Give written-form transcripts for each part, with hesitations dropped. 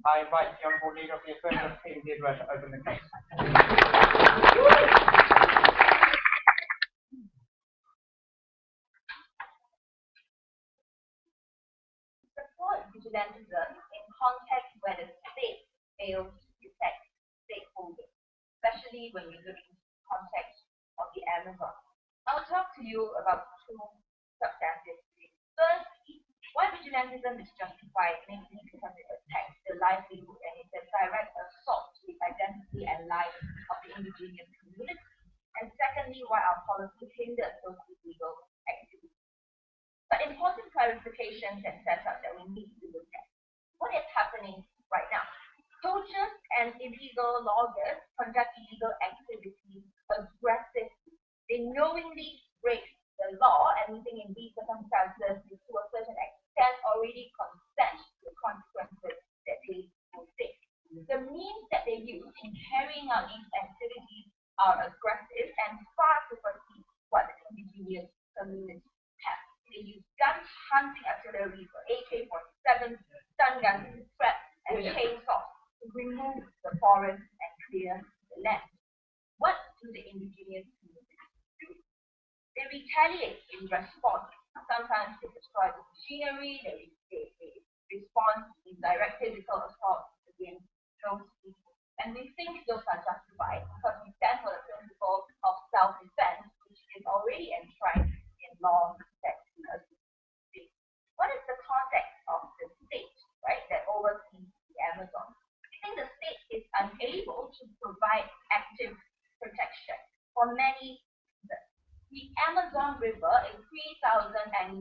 I invite the Honourable Leader of the Affirmative Team, Deirdre, to open the case. Support vigilantism in contexts where the state fails to protect stakeholders, especially when we look into the context of the Amazon. I'll talk to you about two substantive things. First, why vigilantism is justified mainly because it attacks the livelihood and it's a direct assault to the identity and life of the indigenous community. And secondly, why our policy hinders those illegal activities. But important clarifications and setup that we need to look at. What is happening right now? Poachers and illegal loggers conduct illegal activities aggressively. They knowingly break the law, and we think in these circumstances, to a certain extent, already consent to the consequences that they will face. The means that they use in carrying out these activities are aggressive and far supersede what the indigenous community has. They use guns, hunting artillery for AK-47, stun guns, traps, and chainsaws to remove the forest and clear the land. What do the indigenous communities do? They retaliate in response. Sometimes they destroy the machinery, they respond in direct physical assault against those people. And we think those are justified because we stand for the principle of self-defense, which is already enshrined in law that what is the context of the state, right, that oversees the Amazon? I think the state is unable to provide active protection for many reasons. The Amazon River is 3,900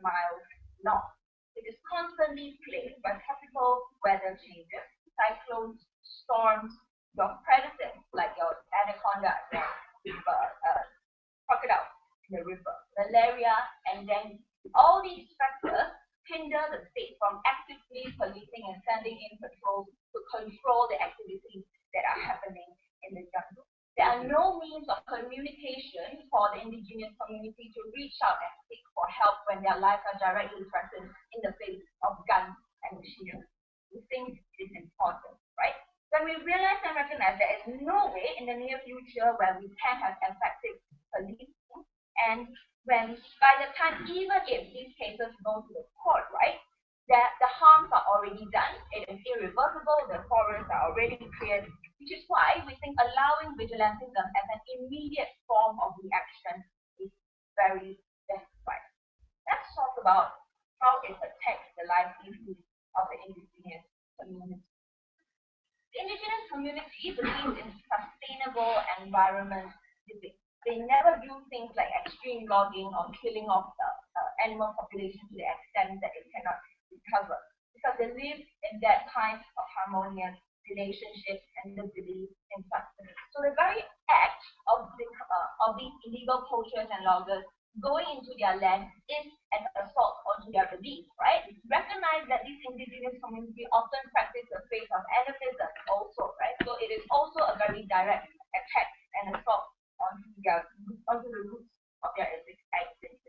miles long. It is constantly plagued by tropical weather changes, cyclones, storms, your predators like your anaconda, crocodiles in the river, malaria, and dengue. All these factors hinder the state from actively policing and sending in patrols to control the activities that are happening in the jungle. There are no means of communication for the indigenous community to reach out and seek for help when their lives are directly threatened in the face of guns and machinery. We think it is important, right? When we realize and recognize there is no way in the near future where we can have effective policing, and when by the time, even if these cases go to the court, right, that the harms are already done, it is irreversible, the forests are already cleared, which is why we think allowing vigilantism as an immediate form of reaction is very justified. Let's talk about how it attacks the livelihood of the indigenous community. The indigenous community believes in sustainable environment living. They never do things like extreme logging or killing off the animal population to the extent that it cannot recover, because they live in that kind of harmonious relationships and the belief in sustenance. So the very act of these illegal poachers and loggers going into their land is an assault onto their beliefs, right? Recognize that these indigenous communities often practice the faith of animism also, right? So it is also a very direct attack and assault onto the roots of their existence.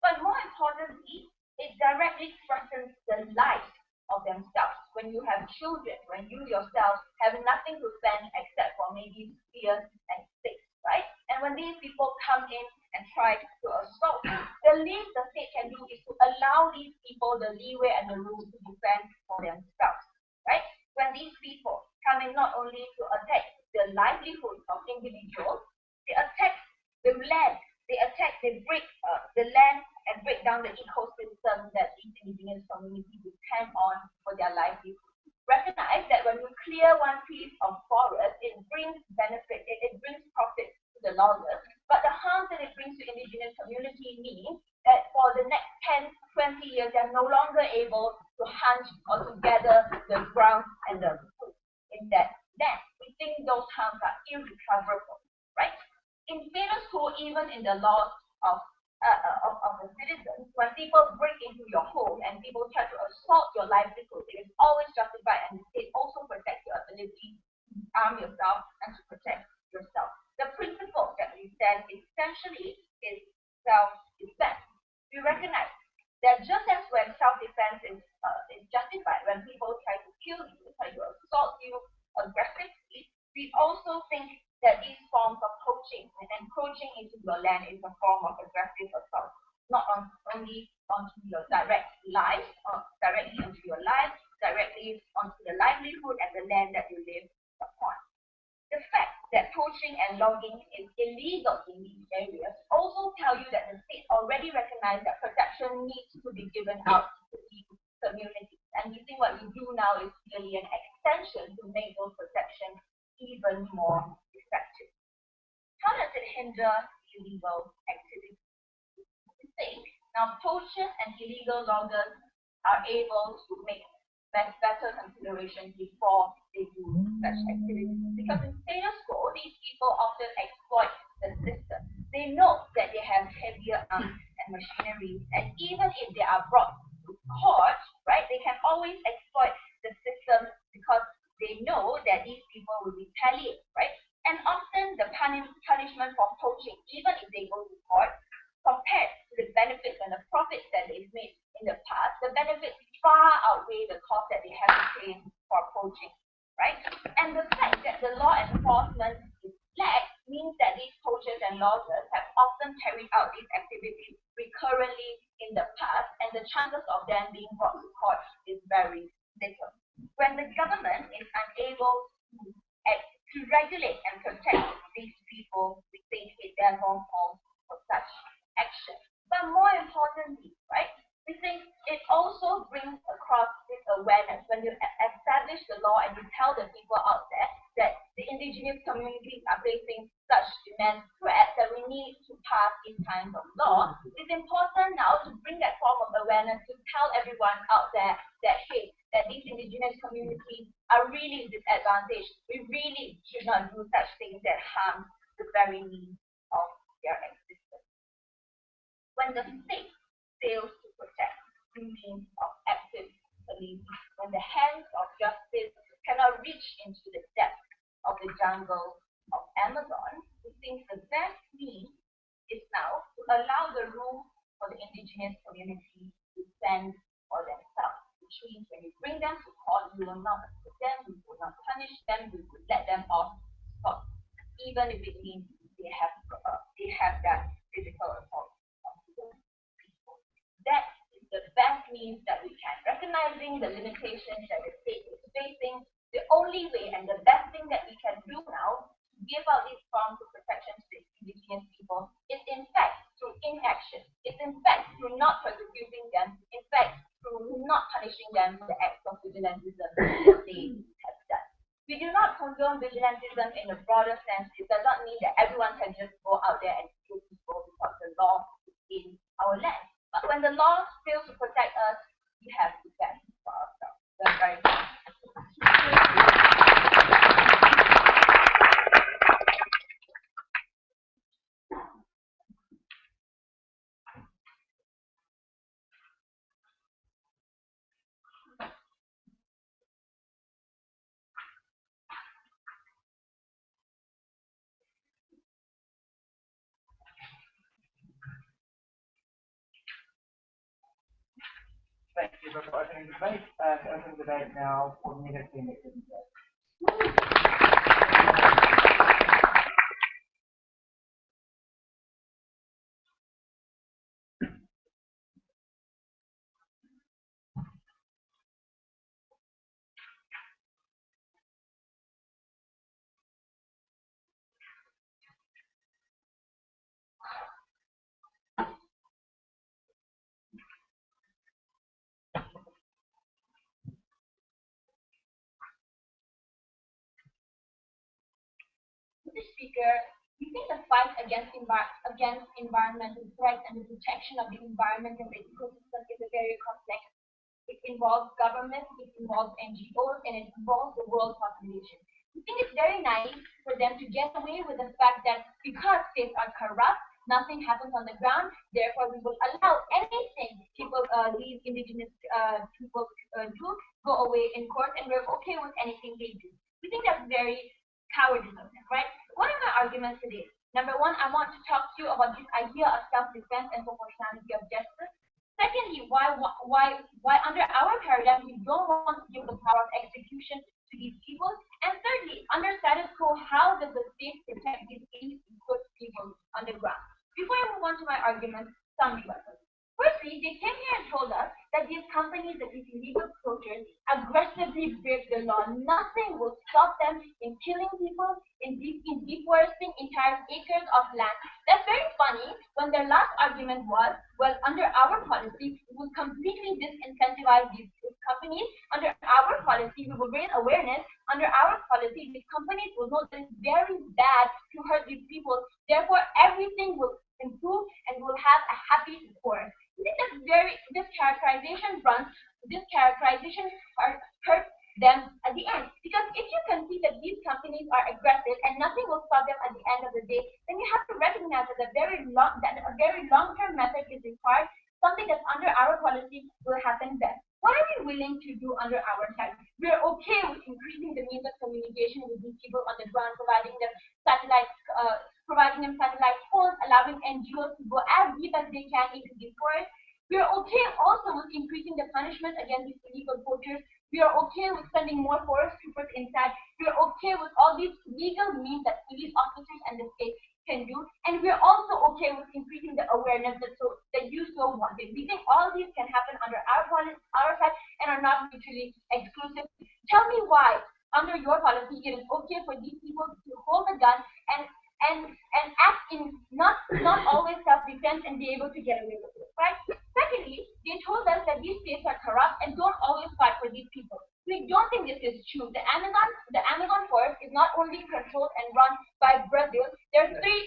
But more importantly, it directly threatens the lives of themselves. When you have children, when you yourself have nothing to spend except for maybe fear and stakes, right? And when these people come in and try to assault you, the least the state can do is to allow these people the leeway and the room to defend for themselves, right? When these people come in not only to attack the livelihood of individuals, they attack the land, they break the land and break down the ecosystem that these indigenous communities depend on for their livelihood. Recognize that when you clear one piece of forest, it brings benefit, it brings profit to the loggers, but the harm that it brings to indigenous community means that for the next 10, 20 years, they're no longer able to hunt or to gather the ground and the food in that land. We think those harms are irrecoverable, right? In status quo, even in the laws of the citizens, when people break into your home and people try to assault your livelihood, it is always justified, and it also protects your ability to arm yourself and to protect yourself. The principle that we stand essentially is self-defense. We recognize that just as when self-defense is justified, when people try to kill you, try to assault you aggressively. We also think that these forms of poaching and encroaching into your land is a form of aggressive assault, not only onto your direct life, or directly onto your life, directly onto the livelihood and the land that you live upon. The fact that poaching and logging is illegal in these areas also tell you that the state already recognized that protection needs to be given out to these communities. And we think what we do now is really an extension to make those protections even more effective. How does it hinder illegal activity? We think now poachers and illegal loggers are able to make better consideration before they do such activities. Because in status quo, these people often exploit the system. They know that they have heavier arms and machinery, and even if they are brought to court, right, they can always exploit the system because they know that these people will retaliate, right? And often the punishment for poaching, even if they go to court, compared to the benefits and the profits that they've made in the past, the benefits far outweigh the cost that they have to pay for poaching, right? And the fact that the law enforcement is lax means that these poachers and loggers have often carried out these activities recurrently in the past, and the chances of them being brought to court is very little. When the government is unable to regulate and protect these people, we think it therefore calls for such action. But more importantly, right, we think it also brings across this awareness when you establish the law and you tell the people out there that the indigenous communities are facing such immense threats that we need to pass these kinds of law. It's important now to bring that form of awareness to tell everyone out there that, hey, that these indigenous communities are really disadvantaged. We really should not do such things that harm the very needs of their existence. When the state fails to protect through means of active policing, when the hands of justice cannot reach into the depths of the jungle of Amazon, we think the best means is now to allow the room for the indigenous community to fend for themselves. Which means when you bring them to court, you will not put them, you will not punish them, you will let them off scot, even if it means they have that physical assault. That is the best means that we can. Recognizing the limitations that the state is facing, the only way and the best thing that we can do now to give out these forms of protection to the indigenous people is in fact through inaction. It's in fact through not persecuting them, in fact through not punishing them for the acts of vigilantism that they have done. We do not condone vigilantism in a broader sense. It does not mean that everyone can just go out there and kill people because the law is in our land. But when the law fails to protect us, we have to stand for ourselves. That's very important. Thank you for opening the debate. Open the debate now for negative. Mr. Speaker, we think the fight against environmental threats and the protection of the environment and the ecosystem is a very complex. It involves government, it involves NGOs, and it involves the world population. We think it's very naive for them to get away with the fact that because states are corrupt, nothing happens on the ground, therefore we will allow anything these indigenous people do go away in court, and we're okay with anything they do. We think that's very cowardly, right? What are my arguments today? Number one, I want to talk to you about this idea of self-defense and proportionality of justice. Secondly, why under our paradigm we don't want to give the power of execution to these people? And thirdly, under status quo, how does the state protect these good people on the ground? Before I move on to my argument, some rebuttals. Firstly, they came here and told us that these companies, that these illegal poachers, aggressively break the law. Nothing will stop them in killing people, in deforesting entire acres of land. That's very funny when their last argument was, well, under our policy, we will completely disincentivize these companies. Under our policy, we will raise awareness. Under our policy, these companies will know that it's very bad to hurt these people. Therefore, everything will improve and we'll have a happy forest. I think this characterization hurts them at the end. Because if you can see that these companies are aggressive and nothing will stop them at the end of the day, then you have to recognize that a very long-term method is required. Something that's under our policy will happen then. What are we willing to do under our side? We're okay with increasing the means of communication with these people on the ground, providing them satellite phones, allowing NGOs to go as deep as they can into these forests. We are okay also with increasing the punishment against these illegal poachers. We are okay with sending more forest troopers inside. We are okay with all these legal means that police officers and the state can do. And we are also okay with increasing the awareness that you so wanted. We think all these can happen under our side and are not mutually exclusive. Tell me why, under your policy, it is okay for these people to hold a gun and act in not always self-defense and be able to get away with it, right? Secondly, they told us that these states are corrupt and don't always fight for these people. We don't think this is true. The Amazon forest is not only controlled and run by Brazil. There are three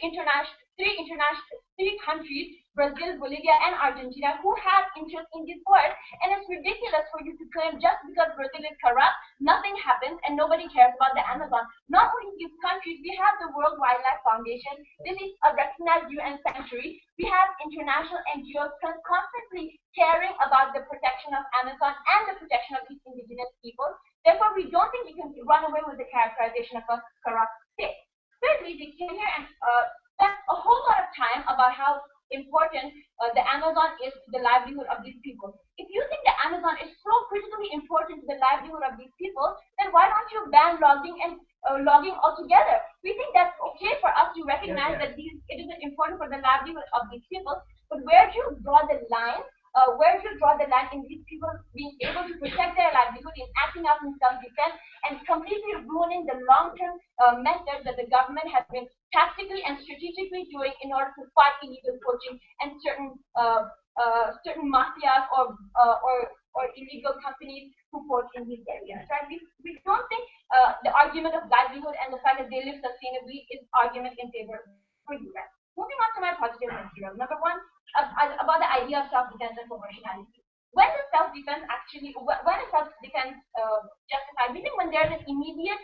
countries, Brazil, Bolivia, and Argentina, who have interest in this forest. And it's ridiculous for you to claim just because Brazil is corrupt, nothing happens and nobody cares about the Amazon. Not only these countries, we have the World Wildlife Foundation. This is a recognized UN sanctuary. We have international NGOs constantly caring about the protection of Amazon and the protection of these indigenous people. Therefore, we don't think you can run away with the characterization of a corrupt state. Thirdly, they came here and spent a whole lot of time about how important the Amazon is to the livelihood of these people. If you think the Amazon is so critically important to the livelihood of these people, then why don't you ban logging and logging altogether? We think that's okay for us to recognize that it is important for the livelihood of these people, but where do you draw the line? Where do you draw the line in these people being able to protect their livelihood, in acting out in self-defense, and completely ruining the long-term methods that the government has been tactically and strategically doing in order to fight illegal poaching and certain mafias or illegal companies who poach in these areas. Right? We don't think the argument of livelihood and the fact that they live sustainably is argument in favor for you. Right? Moving on to my positive material. Number one, about the idea of self-defense and proportionality. When is self-defense justified? We think when there's an immediate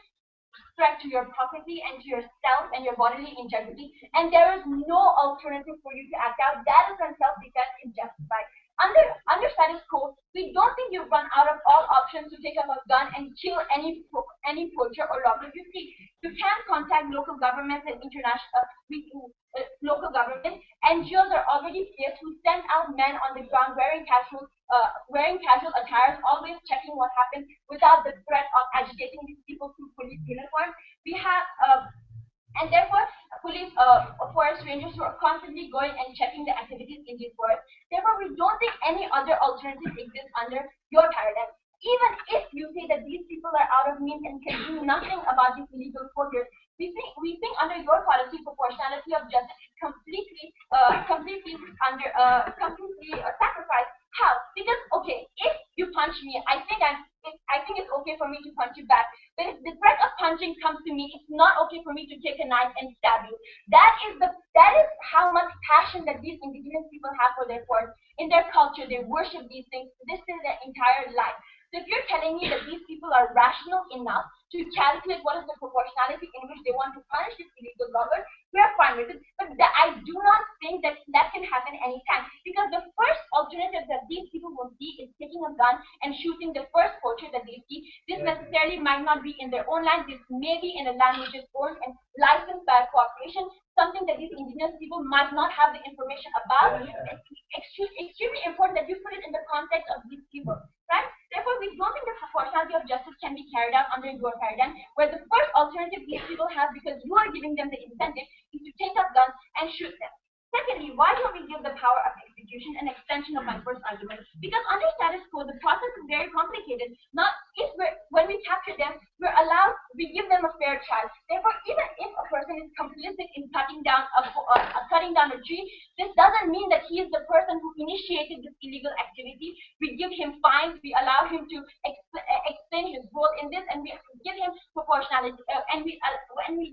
threat to your property and to yourself and your bodily integrity, and there is no alternative for you to act out, that is when self-defense is justified. Under status quo, we don't think you've run out of all options to take up a gun and kill any poacher or logger you see. You can contact local governments and local governments. NGOs are already placed who send out men on the ground wearing casual attires, always checking what happens without the threat of agitating these people through police uniforms. We have and therefore, police, forest rangers who are constantly going and checking the activities in these forests. Therefore, we don't think any other alternative exists under your paradigm. Even if you say that these people are out of means and can do nothing about these illegal poachers, we think under your policy, proportionality of justice is completely sacrificed. How? Because okay, if you punch me, I think it's okay for me to punch you back. But if the threat of punching comes to me, it's not okay for me to take a knife and stab you. That is how much passion that these indigenous people have for their forest. In their culture, they worship these things. This is their entire life. So if you're telling me that these people are rational enough to calculate what is the proportionality in which they want to punish this illegal logger, we are fine with it. But I do not think that can happen anytime. Because the first alternative that these people will see is taking a gun and shooting the first poacher that they see. This necessarily might not be in their own land. This may be in a land which is owned and licensed by a corporation, something that these indigenous people might not have the information about. It's extremely important that you put it in the context of these people. right? Therefore, we don't think the proportionality of justice can be carried out under your paradigm, where the first alternative these people have, because you are giving them the incentive, is to take up guns and shoot them. Secondly, why don't we give the power of execution an extension of my first argument? Because under status quo, the process is very complicated. Not if when we capture them, we give them a fair trial. Therefore, even if a person is complicit in cutting down a tree, this doesn't mean that he is the person who initiated this illegal activity. We give him fines, we allow him to explain his role in this, and we give him proportionality, and we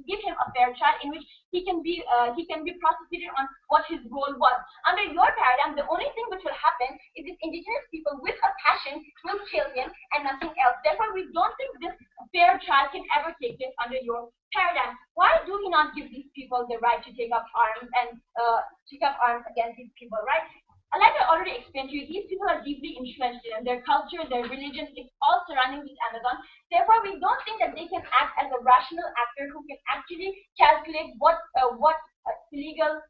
give him a fair trial in which he can be prosecuted on what his role was. Under your paradigm, the only thing which will happen is if indigenous people with a passion will kill him and nothing else. Therefore, we don't think this fair trial can ever take place under your paradigm. Why do we not give these people the right to take up arms and against these people, right? Like I already explained to you, these people are deeply influenced in their culture, their religion, it's all surrounding these Amazon. Therefore, we don't think that they can act as a rational actor who can actually calculate what an illegal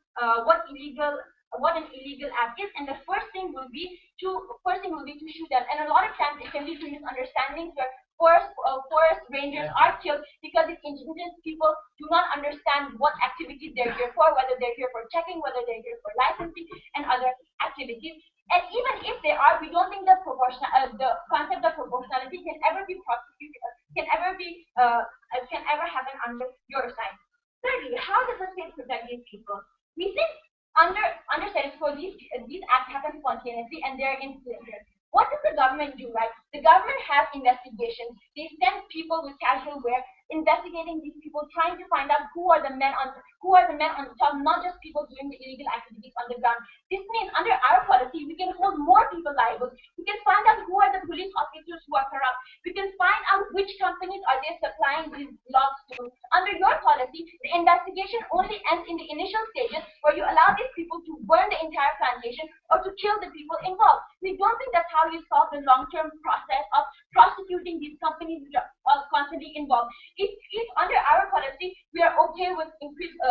act is, and the first thing will be to shoot them. And a lot of times it can lead to misunderstandings where forest rangers are killed because these indigenous people do not understand what activities they're here for, whether they're here for checking, whether they're here for licensing, and other activities. And even if they are, we don't think the concept of proportionality can ever be prosecuted, can ever happen under your side. Thirdly, how does the state protect these people? We think under status quo, these acts happen spontaneously and they're in cylinders. What does the government do, right? The government has investigations. They send people with casual wear investigating these people, trying to find out who are the men on the top, not just people doing the illegal activities on the ground. This means under our policy, we can hold more people liable. We can find out who are the police officers who are corrupt. We can find out which companies are they supplying these logs to. Under your policy, the investigation only ends in the initial stages where you allow these people to burn the entire plantation or to kill the people involved. We don't think that's how you solve the long-term process of prosecuting these companies which are constantly involved. If under our policy we are okay with increasing,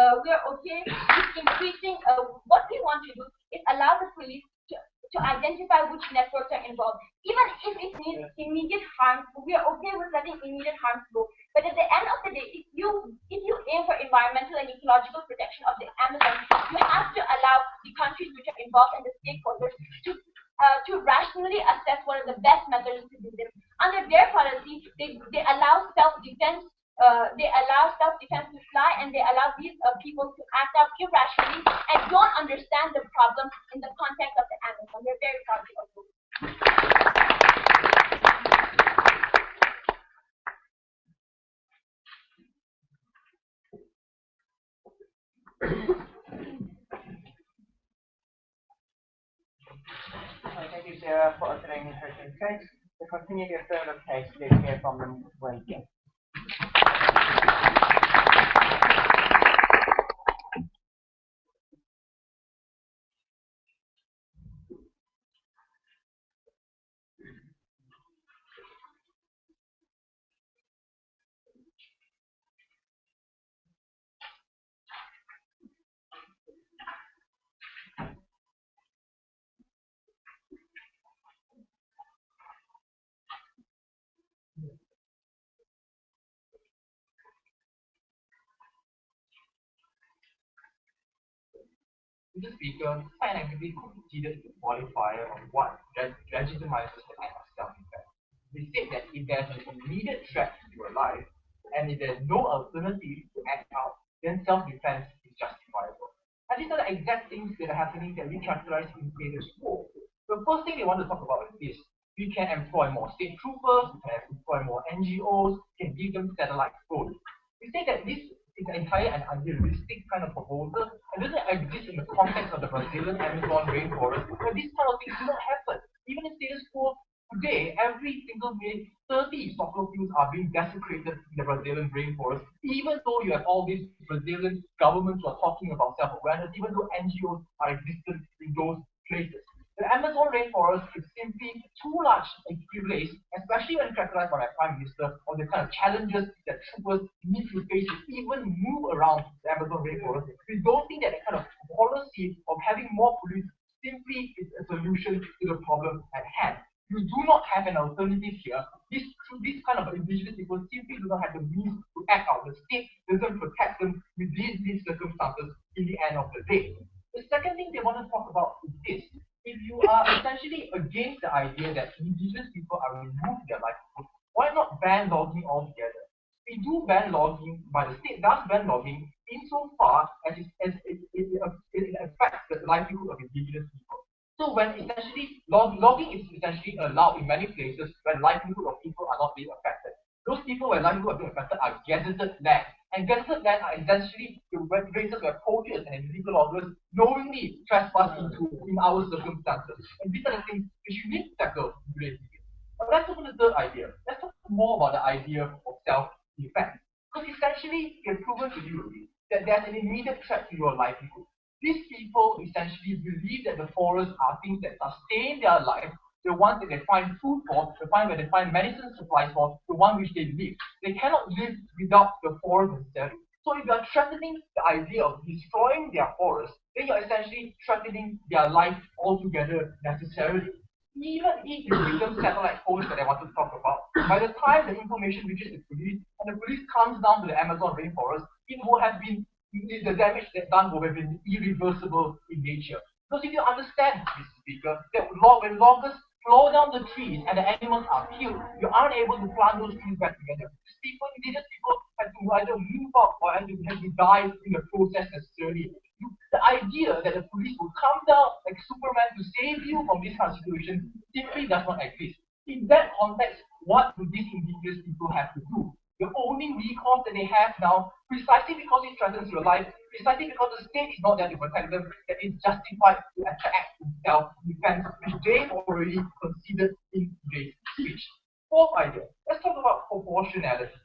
what we want to do is allow the police to identify which networks are involved. Even if it needs immediate harm, we are okay with letting immediate harm go. But at the end of the day, if you aim for environmental and ecological protection of the Amazon, you have to allow the countries which are involved and the stakeholders to rationally assess what are the best methods to do this. Under their policy, they allow self-defense. To fly, and they allow these people to act out irrationally and don't understand the problem in the context of the Amazon. We're very proud of you. Thank you, Sarah, for answering the questions. To continue the affirmative case, let's hear from them when again. Mr. Speaker, sign activity considered the qualifier of what legitimizes the act of self-defense. We state that if there's an immediate threat to your life, and if there's no alternative to act out, then self-defense is justifiable. And these are the exact things that are happening that we characterize in status quo. The first thing we want to talk about is we can employ more state troopers, we can employ more NGOs, we can give them satellite phones. We say that this is entirely an unrealistic kind of proposal, and doesn't exist in the context of the Brazilian Amazon rainforest, where these kind of things do not happen. Even in status quo today, every single minute, 30 soccer fields are being desecrated in the Brazilian rainforest, even though you have all these Brazilian governments who are talking about self-awareness, even though NGOs are existent in those places. The Amazon rainforest is simply too large a place, especially when characterized by my Prime Minister, on the kind of challenges that troopers need to face to even move around the Amazon rainforest. We don't think that kind of policy of having more police simply is a solution to the problem at hand. you do not have an alternative here. This kind of indigenous people simply do not have the means to act out. The state doesn't protect them with these circumstances in the end of the day. The second thing they want to talk about is this. If you are essentially against the idea that indigenous people are removed their livelihood, why not ban logging altogether? We do ban logging, but the state does ban logging insofar as it affects the livelihood of indigenous people. So when essentially logging is essentially allowed in many places when livelihood of people are not being affected. Those people where livelihood are being affected are gazetted land. And gazetted land are essentially the places where poachers and illegal loggers knowingly trespass into in our circumstances. And these are the things which you need to tackle today. But let's look at the third idea. Let's talk more about the idea of self-defense. Because essentially, we have proven to you that there's an immediate threat to your livelihood. These people essentially believe that the forests are things that sustain their life, the ones that they find food for, where they find medicine supplies for, the one which they live. They cannot live without the forest necessarily. So if you are threatening the idea of destroying their forest, then you're essentially threatening their life altogether necessarily. Even if you give them satellite phones that I wanted to talk about, by the time the information reaches the police and the police comes down to the Amazon rainforest, it will have been the damage that done will have been irreversible in nature. Because if you understand, Mr. Speaker, that when loggers blow down the trees and the animals are killed, you aren't able to plant those trees back together. Indigenous people have to either move out or have to die in the process necessarily. The idea that the police will come down like Superman to save you from this kind of situation simply does not exist. In that context, what do these indigenous people have to do? The only recourse that they have now, precisely because it threatens your life, precisely because the state is not there to protect them, that it's justified to attack in self-defense, which they've already considered in today's speech. Fourth idea, let's talk about proportionality.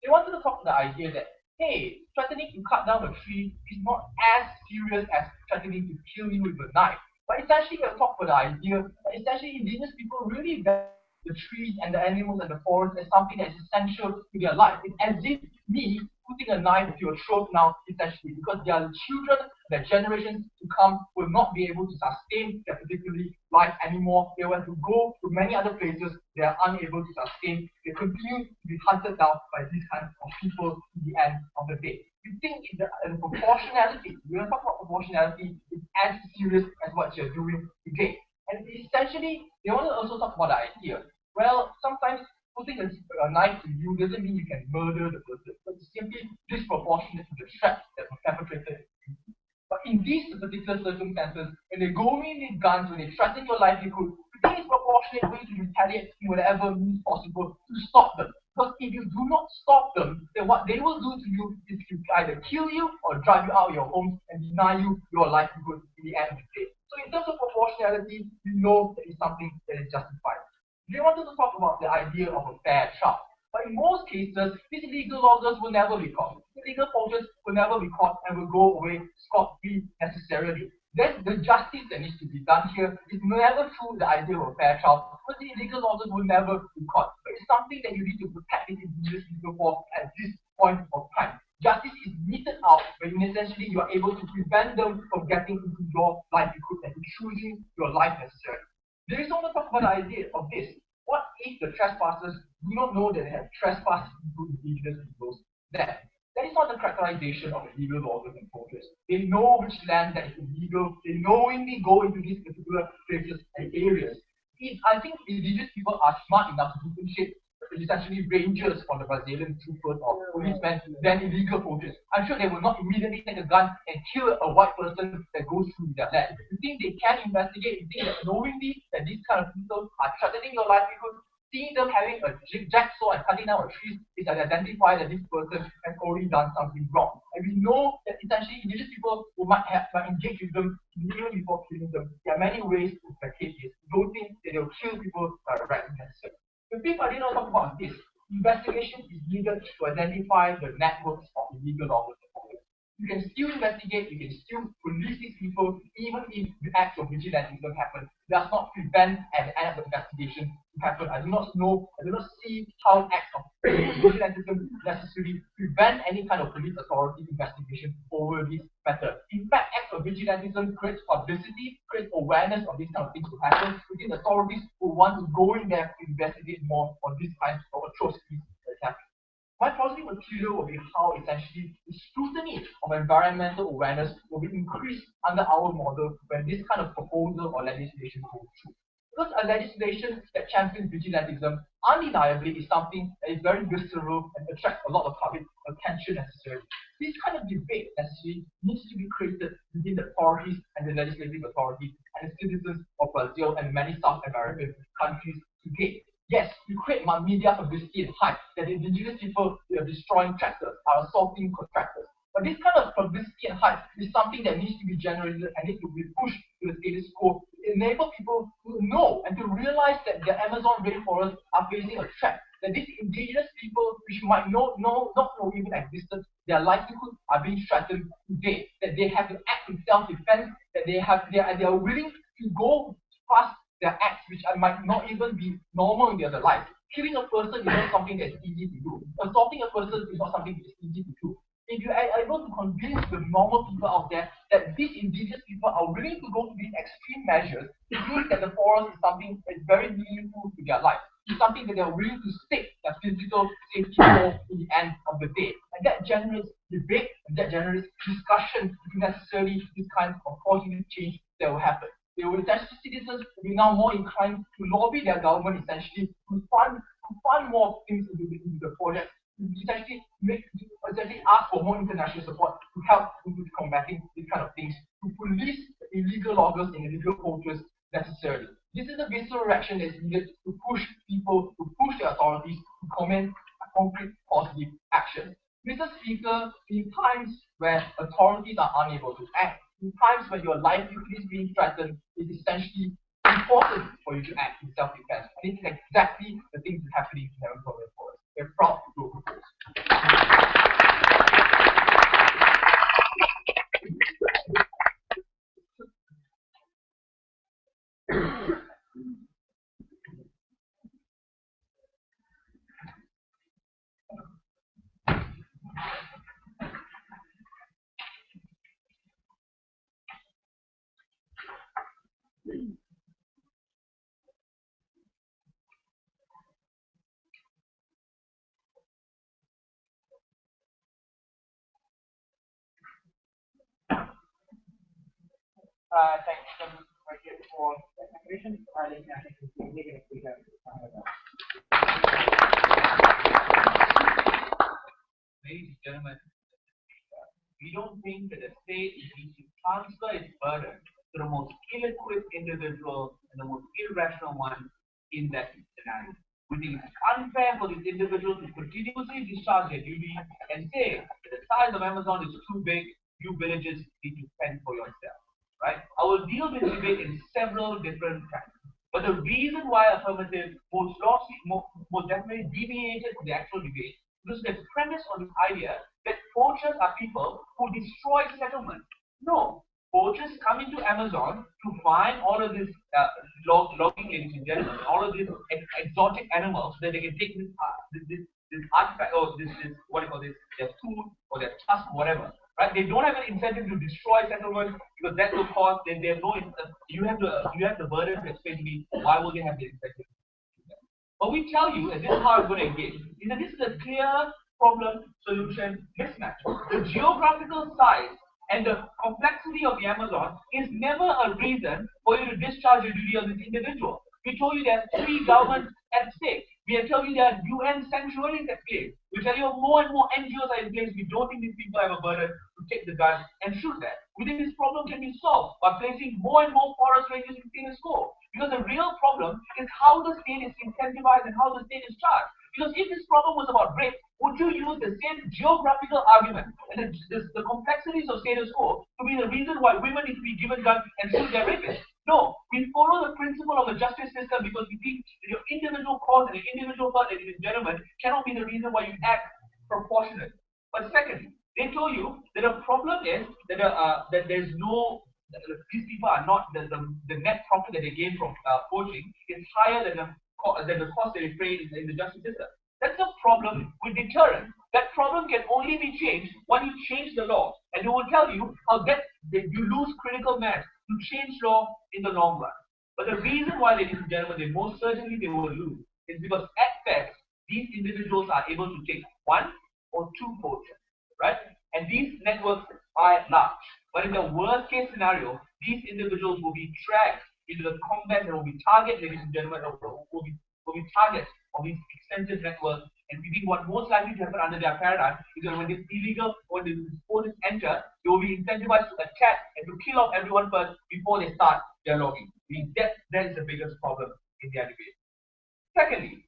They wanted to talk about the idea that, hey, threatening to cut down a tree is not as serious as threatening to kill you with a knife. But essentially, we're talking about the idea that essentially indigenous people really value the trees and the animals and the forest as something that is essential to their life. It's as if me putting a knife to your throat now, essentially, because their children, their generations to come will not be able to sustain their particularly life anymore. They will have to go to many other places they are unable to sustain. They continue to be hunted down by these kinds of people in the end of the day. You think in the proportionality, we're talking about proportionality, is as serious as what you're doing today. And essentially, they want to also talk about the idea. Well, sometimes putting a knife to you doesn't mean you can murder the person, but it's simply disproportionate to the threat that was perpetrated. But in these particular circumstances, when they go in with guns, when they threaten your livelihood, you think it's proportionate way to retaliate in whatever means possible to stop them. Because if you do not stop them, then what they will do to you is to either kill you or drive you out of your home and deny you your livelihood in the end of the day. So in terms of proportionality, you know that it's something that is justified. They wanted to talk about the idea of a fair trial. But in most cases, these illegal loggers will never be caught. Illegal poachers will never be caught and will go away scot-free necessarily. Then the justice that needs to be done here is never through the idea of a fair trial, because the illegal loggers will never be caught. But it's something that you need to protect these indigenous people for at this point of time. Justice is meted out when essentially you are able to prevent them from getting into your livelihood and choosing your life necessarily. There is also talk about the idea of this. What if the trespassers do not know that they have trespassed into indigenous people's land? That is not the characterization of illegal loggers and poachers. They know which land that is illegal. They knowingly go into these particular places and areas. I think indigenous people are smart enough to differentiate essentially rangers from the Brazilian troopers or policemen than illegal poachers. I'm sure they will not immediately take a gun and kill a white person that goes through their land. You think they can investigate? You think that knowingly that these kind of people are threatening your livelihood, seeing them having a jacksaw and cutting down a tree is to identify that this person has already done something wrong. And we know that essentially indigenous people who might engage with them even before killing them. There are many ways to placate this. Don't think that they'll kill people directly necessarily. The fifth I did not talk about this. Investigation is needed to identify the networks of illegal loggers. You can still investigate, you can still police these people, even if the acts of vigilantism happen. It does not prevent an end of the investigation to happen. I do not see how acts of vigilantism necessarily prevent any kind of police authority investigation over this matter. In fact, acts of vigilantism creates publicity, creates awareness of these kind of things to happen within authorities who want to go in there to investigate more on these kinds of atrocities that is happening. My positive material will be how essentially the scrutiny of environmental awareness will be increased under our model when this kind of proposal or legislation goes through. Because a legislation that champions vigilantism undeniably is something that is very visceral and attracts a lot of public attention necessarily. This kind of debate necessarily needs to be created within the authorities and the legislative authorities and the citizens of Brazil and many South American countries today. Yes, we create media publicity and hype that indigenous people are destroying tractors, are assaulting contractors. But this kind of publicity and hype is something that needs to be generated and needs to be pushed to the status quo to enable people to know and to realize that the Amazon rainforests are facing a threat. That these indigenous people, which might not know even existence, their livelihoods are being threatened today. That they have to act in self-defense. That they are willing to go past their acts which might not even be normal in their life. Killing a person is not something that's easy to do. Assaulting a person is not something that's easy to do. If you are able to convince the normal people out there that these indigenous people are willing to go to these extreme measures, it means that the forest is something that's very meaningful to their life. It's something that they're willing to stake their physical safety for in the end of the day. And that generates debate and that generates discussion to necessarily this kind of positive change that will happen. They will essentially citizens will be now more inclined to lobby their government essentially to fund more things into the project, to essentially ask for more international support to help with combating these kind of things, to police the illegal loggers and illegal poachers necessarily. This is a visceral reaction that is needed to push people, to push the authorities to comment concrete positive action. Mr. Speaker, in times where authorities are unable to act, in times when your livelihood is being threatened, it is essentially important for you to act in self-defense. And this is exactly the things that are happening in Amazon rainforest. We're proud to go propose. Thanks right here for the information. Ladies and gentlemen, we don't think that the state needs to transfer its burden to the most ill-equipped individual and the most irrational one in that scenario. We think it's unfair for these individuals to continuously discharge their duty and say that the size of Amazon is too big, you villagers need to fend for yourself. Right? I will deal with this debate in several different tracks. But the reason why affirmative most definitely deviated from the actual debate was the premise on the idea that poachers are people who destroy settlements. No, poachers come into Amazon to find all of this logging, ladies and gentlemen, all of these exotic animals so that they can take this artifact or this what do you call this, their food or their tusk, whatever. Right? They don't have an incentive to destroy settlements because that will cause. They have no. You have the burden to explain to me why will they have the incentive. But we tell you, and this is how I'm going to engage, is that this is a clear problem solution mismatch. The geographical size and the complexity of the Amazon is never a reason for you to discharge your duty on this individual. We told you there are 3 governments at stake. We have told you there are UN sanctuaries at place. We tell you more and more NGOs are in place. We don't think these people have a burden to take the gun and shoot them. We think this problem can be solved by placing more and more forest rangers in status quo. Because the real problem is how the state is incentivized and how the state is charged. Because if this problem was about rape, would you use the same geographical argument and the complexities of status quo to be the reason why women need to be given guns and shoot their rapists? No, we follow the principle of the justice system because we think that your individual cause and your individual hurt, ladies and gentlemen, cannot be the reason why you act proportionate. But second, they told you that the problem is that that there's no these people are not the net profit that they gain from poaching is higher than the cost that they pay in the justice system. That's a problem. problem with deterrence. That problem can only be changed when you change the law. And they will tell you how that you lose critical mass to change law in the long run. But the reason why, ladies and gentlemen, they most certainly they will lose is because at best, these individuals are able to take one or two poachers, right? And these networks are large. But in the worst case scenario, these individuals will be dragged into the combat and will be target, ladies and gentlemen, will be targets of these extensive networks. And we think what most likely to happen under their paradigm is that when this illegal or this forces enter, they will be incentivized to attack and to kill off everyone first before they start their logging. That is the biggest problem in their debate. Secondly,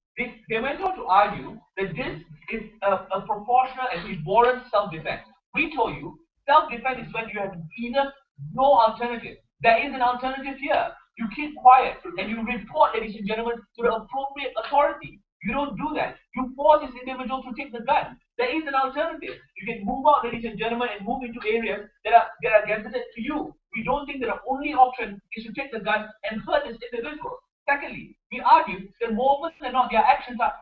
they went on to argue that this is a proportional and it warrants self-defense. We told you self-defense is when you have either no alternative. There is an alternative here. You keep quiet and you report, ladies and gentlemen, to the appropriate authority. You don't do that. You force this individual to take the gun. There is an alternative. You can move out, ladies and gentlemen, and move into areas that are gazetted to you. We don't think that the only option is to take the gun and hurt this individual. Secondly, we argue that more often than not, their actions are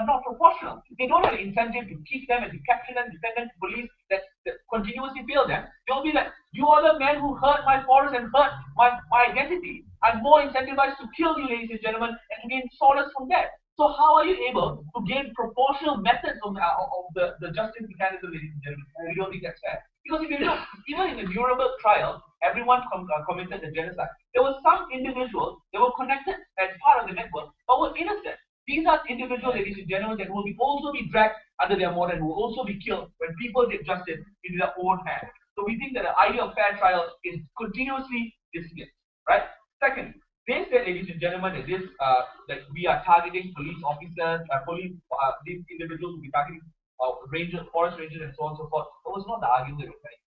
not proportional. They don't have an incentive to keep them and to capture them, defend them, police that continuously fail them. They'll be like, you are the man who hurt my forest and hurt my identity. I'm more incentivized to kill you, ladies and gentlemen, and to gain solace from that. So how are you able to gain proportional methods of the justice mechanism, ladies and gentlemen? We don't think that's fair. Because if you look, even in the Nuremberg trial, everyone committed the genocide. There were some individuals that were connected as part of the network, but were innocent. These are individuals, ladies and gentlemen, that will also be dragged under their motto and will also be killed when people get justice into their own hands. So we think that the idea of fair trial is continuously dismissed, right? Second, they said, ladies and gentlemen, that that we are targeting police officers, these individuals will be targeting rangers, forest rangers, and so on and so forth. That was not the argument they were making.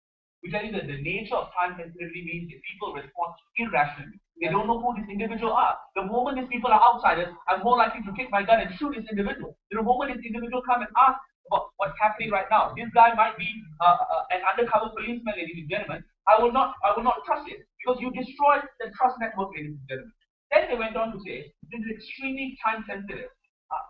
We tell you that the nature of time sensitivity means that people respond irrationally. They don't know who these individuals are. The moment these people are outsiders, I'm more likely to take my gun and shoot this individual. The moment this individual come and ask about what's happening right now, this guy might be an undercover policeman, ladies and gentlemen. I will not trust it because you destroy the trust network, ladies and gentlemen. Then they went on to say this is extremely time sensitive.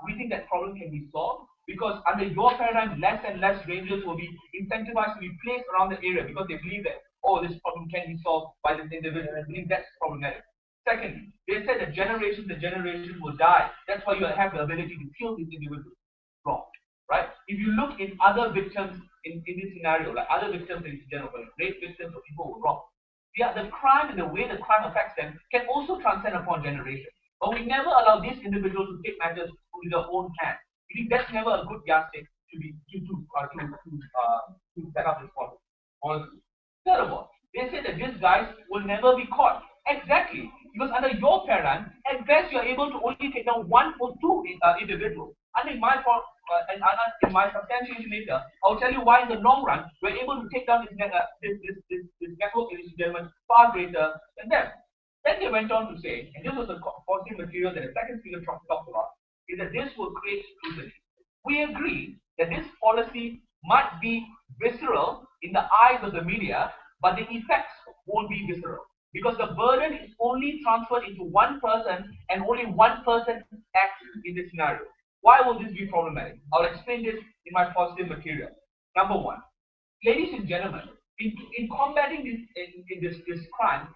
We think that problem can be solved because under your paradigm, less and less rangers will be incentivized to be placed around the area because they believe that, oh, this problem can be solved by this individual. I believe that's problematic. Secondly, they said that generation to generation will die. That's why you have the ability to kill these individuals. Wrong, right? If you look in other victims in this scenario, like other victims in general, rape victims or people who were wrong, the crime and the way the crime affects them can also transcend upon generations. But we never allow these individuals to take matters into their own hands. We think that's never a good yardstick to set up this problem. Third of all, they say that these guys will never be caught. Exactly, because under your paradigm, at best you are able to only take down one or two individuals. And in my substantiation later, I'll tell you why in the long run we're able to take down this network, ladies and gentlemen, far greater than them. Then they went on to say, and this was the positive material that the second speaker talked about, is that this will create scrutiny. We agree that this policy might be visceral in the eyes of the media, but the effects won't be visceral because the burden is only transferred into one person and only one person acts in this scenario. Why will this be problematic? I'll explain this in my positive material. Number one, ladies and gentlemen, in combating this crime,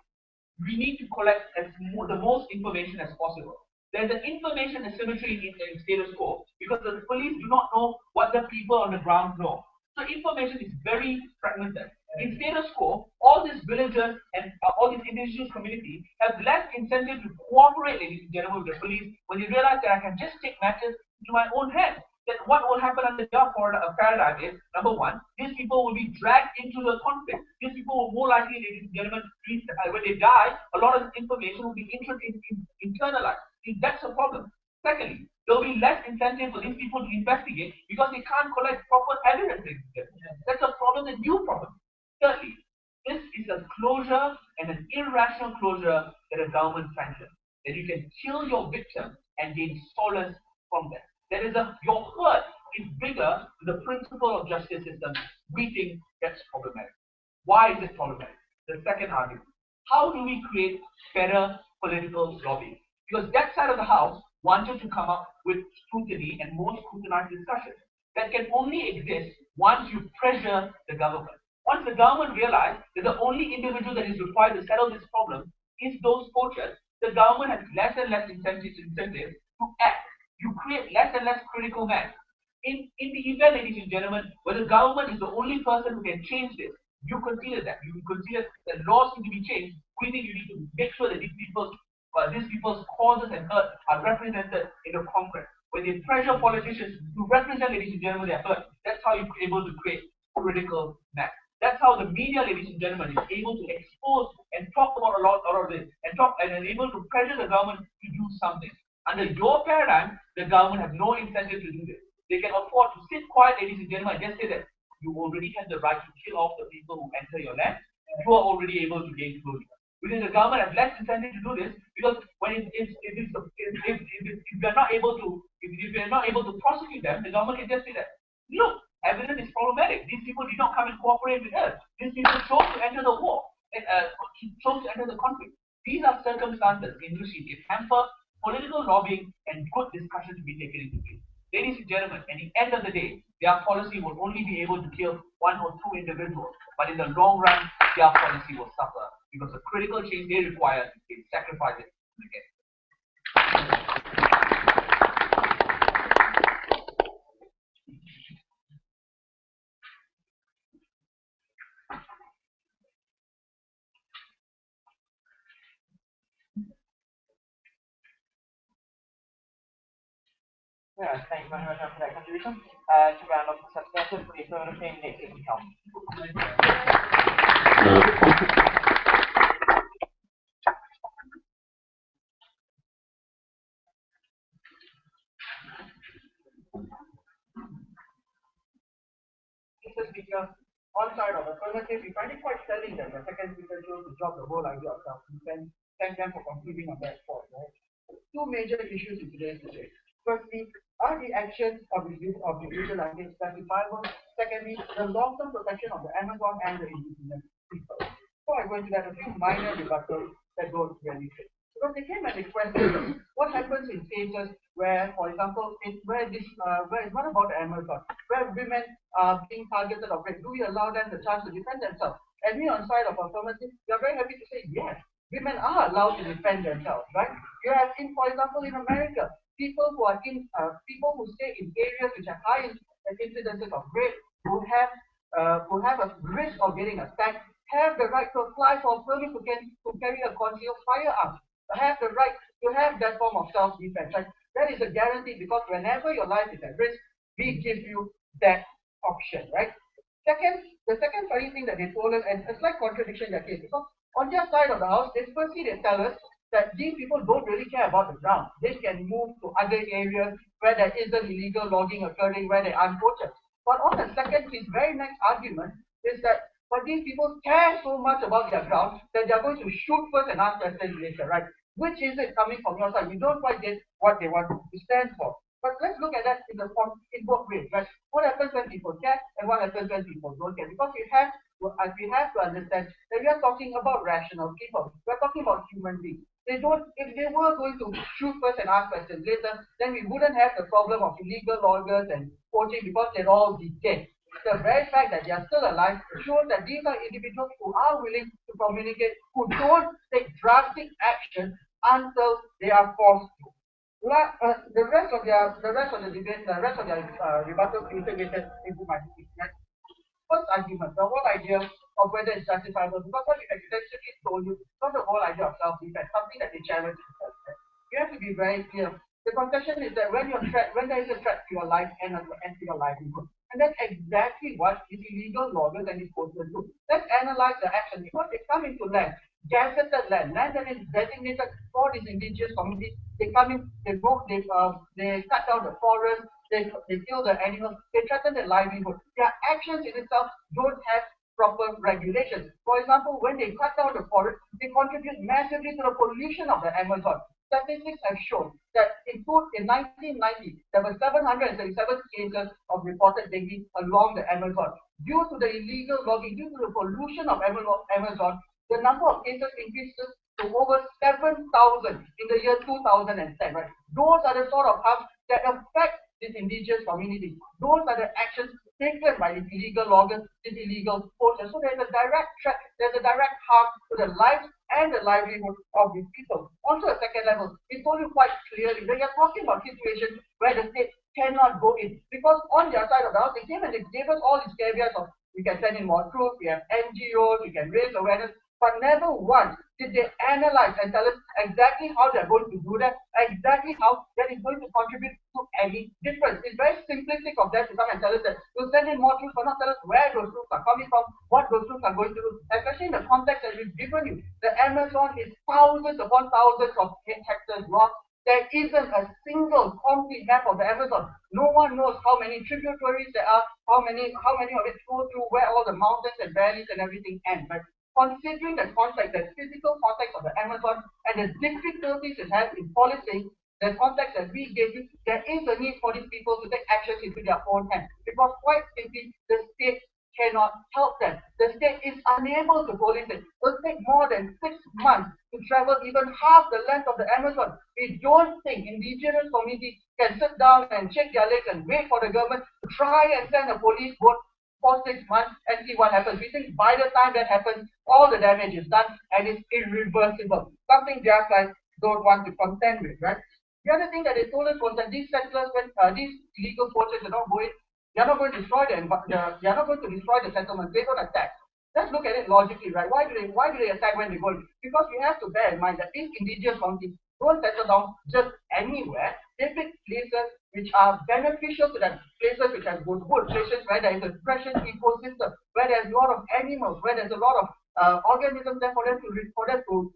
we need to collect the most information as possible. There's an information asymmetry in status quo because the police do not know what the people on the ground know. So information is very fragmented. In status quo, all these villagers and all these indigenous communities have less incentive to cooperate, ladies and gentlemen, with the police when they realize that I can just take matters into my own hands. Then what will happen under their paradigm is, number one, these people will be dragged into the conflict. These people will more likely, ladies and gentlemen, when they die, a lot of this information will be internalized. That's a problem. Secondly, there will be less incentive for these people to investigate because they can't collect proper evidence. That's a problem, a new problem. Thirdly, this is a closure and an irrational closure that a government sanctions. That you can kill your victim and gain solace from them. That is your hurt is bigger than the principle of justice system. We think that's problematic. Why is it problematic? The second argument. How do we create better political lobbying? Because that side of the house wanted to come up with scrutiny and more scrutinized discussions that can only exist once you pressure the government. Once the government realizes that the only individual that is required to settle this problem is those poachers, the government has less and less incentives to act. You create less and less critical mass. In the event, ladies and gentlemen, where the government is the only person who can change this, you consider that. You consider that laws need to be changed. We think you need to make sure that these people's causes and hurt are represented in the Congress. When they pressure politicians to represent, ladies and gentlemen, their hurt, that's how you're able to create critical mass. That's how the media, ladies and gentlemen, is able to expose and talk about a lot of this and able to pressure the government to do something. Under your paradigm, the government has no incentive to do this. They can afford to sit quiet, ladies and gentlemen, and just say that you already have the right to kill off the people who enter your land. You are already able to gain closure. Because the government has less incentive to do this, because when if they're not able to prosecute them, the government can just say that, look, evidence is problematic. These people did not come and cooperate with us. These people chose to enter the war, chose to enter the conflict. These are circumstances in which it can hamper political lobbying and good discussion to be taken into place. Ladies and gentlemen, at the end of the day, their policy will only be able to kill one or two individuals, but in the long run, their policy will suffer because the critical change they require is sacrifices again. Yeah, thank you very much for that contribution. To round off the substantive for the affirmative claim, next is help. Mr. Speaker, on side of affirmative, we find it quite telling that the second speaker chose to drop the whole idea of self-defense. Thank them for concluding on that point. Right? Two major issues in today's debate. Firstly, are the actions of the usual language justifiable? Secondly, the long-term protection of the Amazon and the indigenous people. Before I go into that, a few minor rebuttals that don't really fit. Because they came and requested what happens in cases where, for example, where it's not about the Amazon, where women are being targeted or raped. Do we allow them the chance to defend themselves? And we on side of affirmative, we are very happy to say yes. Women are allowed to defend themselves, right? You have seen, for example, in America, people who stay in areas which have high incidences of rape, who have a risk of getting attacked, have the right to apply for a permit to carry a concealed firearm, have the right to have that form of self-defense. Right? That is a guarantee because whenever your life is at risk, we give you that option, right? The second funny thing that they told us, and a slight contradiction in their case, because on their side of the house, they tell us that these people don't really care about the ground. They can move to other areas where there isn't illegal logging occurring, where there aren't poachers. But on the second, his very next argument is that but these people care so much about their ground that they're going to shoot first and ask questions later, right? Which is it coming from your side? We don't quite get what they want to stand for. But let's look at that in both ways, right? What happens when people care and what happens when people don't care? Because we have to understand that we are talking about rational people. We're talking about human beings. If they were going to shoot first and ask questions later, then we wouldn't have the problem of illegal loggers and poaching because they'd all be dead. The very fact that they are still alive shows that these are individuals who are willing to communicate, who don't take drastic action until they are forced to. The rest of their rebuttal is integrated into my speech. First argument, the whole idea of whether it's justifiable, because what we extensively told you, not the whole idea of self-defense, something that they challenge. You have to be very clear. The concession is that when there is a threat to your life and to your livelihood, and that's exactly what these illegal loggers and these poachers do. Let's analyze the action because they come into land, gazetted land that is designated for these indigenous communities. They come in, they cut down the forest, they kill the animals, they threaten their livelihood. Their actions in itself don't have proper regulations. For example, when they cut down the forest, they contribute massively to the pollution of the Amazon. Statistics have shown that in 1990, there were 737 cases of reported dengue along the Amazon. Due to the illegal logging, due to the pollution of Amazon, the number of cases increases to over 7,000 in the year 2010, right? Those are the sort of harms that affect these indigenous communities. Those are the actions taken by these illegal loggers, these illegal poachers. So there's a direct threat, there's a direct harm to the lives and the livelihood of these people. On to a second level, we told you quite clearly that you're talking about situations where the state cannot go in. Because on their side of the house, they came and they gave us all these caveats of we can send in more troops, we have NGOs, we can raise awareness, but never once did they analyze and tell us exactly how they're going to do that, exactly how that is going to contribute to any difference. It's very simplistic of them to come and tell us that we'll send in more troops, but not tell us where those troops are coming from, what those troops are going to do, especially in the context that we've given you. The Amazon is thousands upon thousands of hectares long. There isn't a single complete map of the Amazon. No one knows how many tributaries there are, how many of it flow through, where all the mountains and valleys and everything end. But considering the context, the physical context of the Amazon and the difficulties it has in policing, the context that we gave you, there is a need for these people to take actions into their own hands. Because quite simply, the state cannot help them. The state is unable to police it. It will take more than 6 months to travel even half the length of the Amazon. We don't think indigenous communities can sit down and shake their legs and wait for the government to try and send a police boat for 6 months and see what happens. We think by the time that happens, all the damage is done and it's irreversible. Something their side don't want to contend with, right? The other thing that they told us was that these settlers, when these illegal poachers are not going, they are not going to destroy they are not going to destroy the settlement. They're going to attack. Let's look at it logically, right? Why do they attack when they go? Because we have to bear in mind that these indigenous communities don't settle down just anywhere. They pick places which are beneficial to them, places which have good places where there is a precious ecosystem, where there's a lot of animals, where there's a lot of organisms there for them to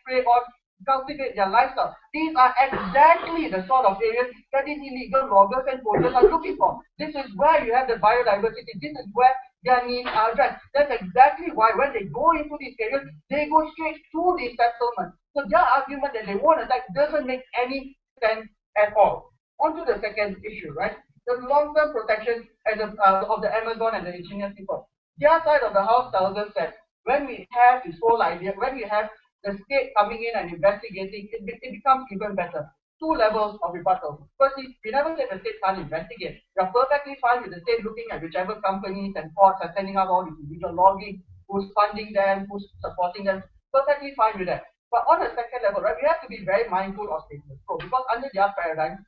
prey on, cultivate their lifestyle. These are exactly the sort of areas that these illegal loggers and poachers are looking for. This is where you have the biodiversity. This is where their needs are addressed. That's exactly why when they go into these areas, they go straight to these settlements. So their argument that they won't attack doesn't make any sense at all. On to the second issue, right? The long-term protection of the Amazon and the indigenous people. Their side of the house tells us that when we have this whole idea, when we have the state coming in and investigating, it becomes even better. Two levels of rebuttal. Firstly, we never said the state can't investigate. We are perfectly fine with the state looking at whichever companies and ports are sending out all these illegal logging, who's funding them, who's supporting them. Perfectly fine with that. But on a second level, right, we have to be very mindful of status quo because under their paradigm,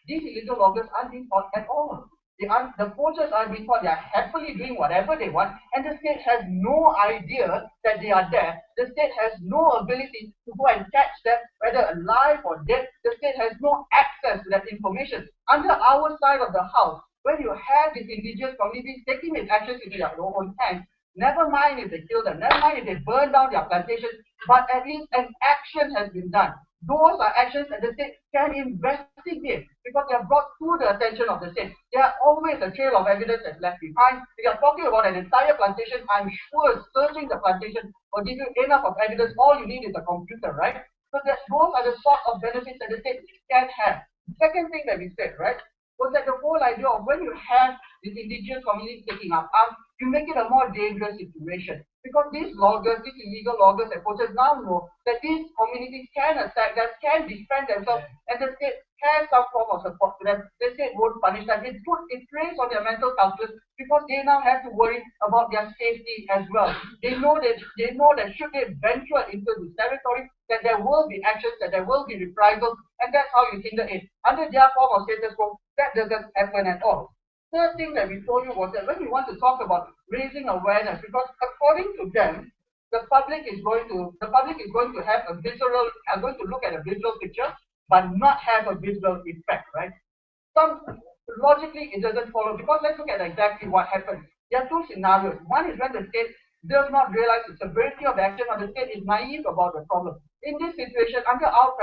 these illegal loggers aren't being caught at all. The poachers are being caught. They are happily doing whatever they want, and the state has no idea that they are there. The state has no ability to go and catch them, whether alive or dead. The state has no access to that information. Under our side of the house, when you have these indigenous communities taking these actions into their own hands, never mind if they kill them, never mind if they burn down their plantations, but at least an action has been done. Those are actions that the state can investigate because they are brought to the attention of the state. There are always a trail of evidence that's left behind. If you're talking about an entire plantation, I'm sure searching the plantation will give you enough of evidence. All you need is a computer, right? So those are the sort of benefits that the state can have. The second thing that we said, right, was that the whole idea of when you have these indigenous communities taking up arms, you make it a more dangerous situation. Because these loggers, these illegal loggers and poachers now know that these communities can attack them, can defend themselves, and the state has some form of support to them. The state won't punish them. It preys on their mental calculus because they now have to worry about their safety as well. They know that should they venture into this territory, that there will be actions, that there will be reprisals, and that's how you hinder it. Under their form of status quo, that doesn't happen at all. Third thing that we told you was that when we want to talk about raising awareness, because according to them, the public is going to have a visual, are going to look at a visual picture, but not have a visual effect, right? Logically it doesn't follow because let's look at exactly what happened. There are two scenarios. One is when the state does not realize the severity of the action, or the state is naive about the problem. In this situation, under our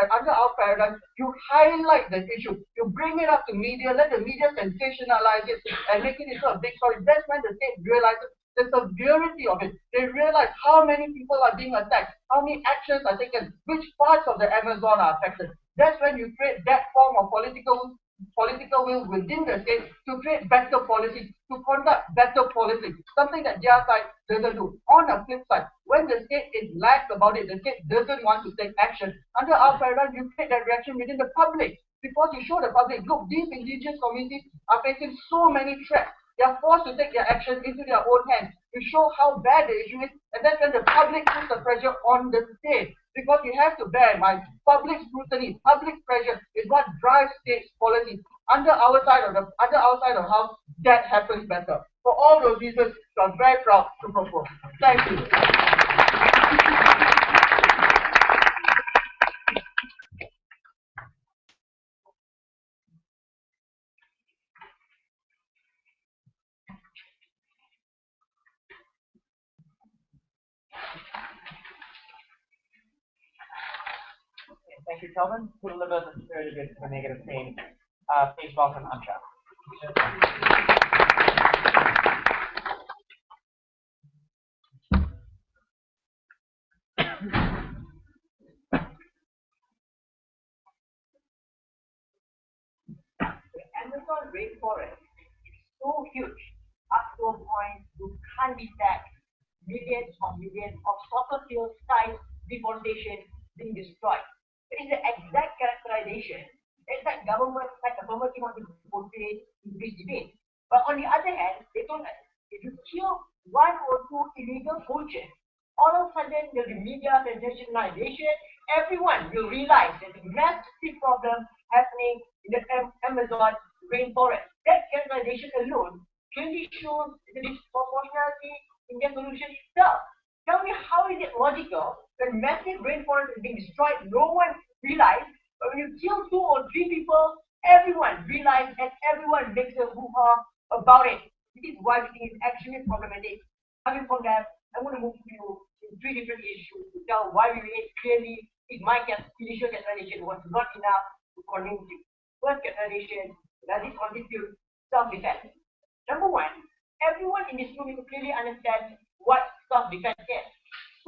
paradigm, you highlight the issue, you bring it up to media, let the media sensationalize it and make it into a big story. That's when the state realizes the severity of it. They realize how many people are being attacked, how many actions are taken, which parts of the Amazon are affected. That's when you create that form of political political will within the state to create better policies, to conduct better policies, something that their side doesn't do. On the flip side, when the state is lax about it, the state doesn't want to take action. Under our paradigm, you create that reaction within the public because you show the public, look, these indigenous communities are facing so many threats. They are forced to take their actions into their own hands. You show how bad the issue is, and that's when the public puts the pressure on the state. Because you have to bear in mind, public scrutiny, public pressure is what drives state policies. Under our side of the house, that happens better. For all those reasons, I'm very proud to propose. Thank you. Thank you, Kelvin. To deliver the spirit of it to the negative theme, please welcome Ansha. The Amazon rainforest is so huge, up to a point you can't be stacked. Millions of soccer field size deforestation being destroyed. It is the exact characterization that government had affirmatively want to portray in this debate. But on the other hand, they told us if you kill one or two illegal poachers, all of a sudden there'll be media sensationalization. Everyone will realize there's a massive problem happening in the Amazon rainforest. That characterization alone clearly shows the disproportionality in their solution itself. Tell me, how is it logical when massive rainforest is being destroyed, no one realized, but when you kill two or three people, everyone realizes and everyone makes a hoo-ha about it. This is why we think it's actually problematic. Coming from that, I'm going to move to you in three different issues to tell why we made clearly if my initial characterization was not enough to convince you. First characterization, does it constitute self-defense? Number one, everyone in this room clearly understands what self-defense is.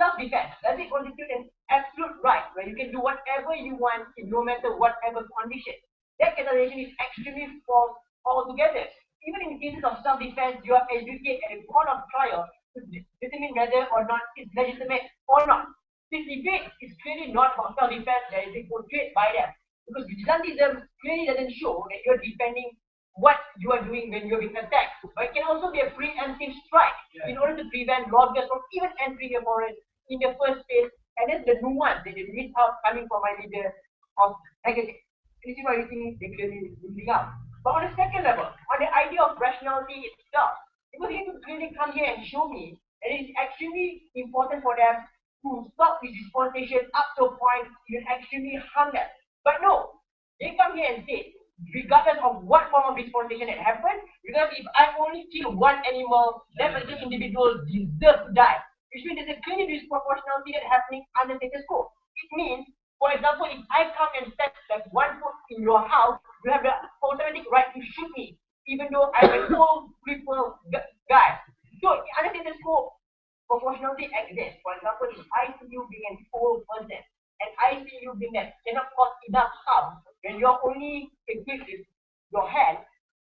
Self-defense, does it constitute an absolute right where you can do whatever you want in no matter whatever condition? That characterization is extremely false altogether. Even in cases of self-defense, you are educated at a court of trial to determine whether or not it's legitimate or not. This debate is clearly not about self-defense that is portrayed by them. Because vigilantism clearly doesn't show that you're defending what you are doing when you're being attacked. But it can also be a preemptive strike in order to prevent loggers from even entering your forest in the first place. And that's the nuance that they miss out coming from my leader of aggregate. This is why we think they clearly losing out. But on a second level, on the idea of rationality itself, because they need to clearly come here and show me that it is extremely important for them to stop this deforestation up to a point you can actually harm them. But no, they come here and say, regardless of what form of deforestation that happened, because if I only kill one animal, that particular individual deserves to die. Which means there's a clear disproportionality that's happening under status quo. It means, for example, if I come and step like 1 foot in your house, you have the automatic right to shoot me, even though I'm an old crippled guy. So under status quo, proportionality exists. For example, if I see you being an old person, and I see you being that cannot cause enough harm, when you're only equipped with your hand,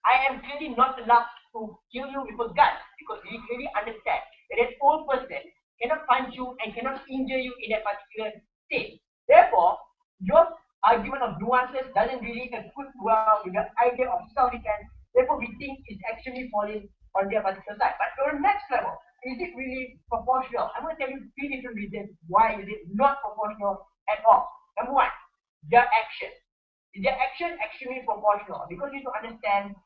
I am clearly not allowed to kill you with a gun because we clearly understand that an old person cannot punch you and cannot injure you in that particular state. Therefore, your argument of nuances doesn't really equip well with the idea of self-defense. Therefore, we think it's actually falling on their particular side. But on the next level, is it really proportional? I'm going to tell you three different reasons why is it not proportional at all. Number one, their action. Is their action extremely proportional? Because you need to understand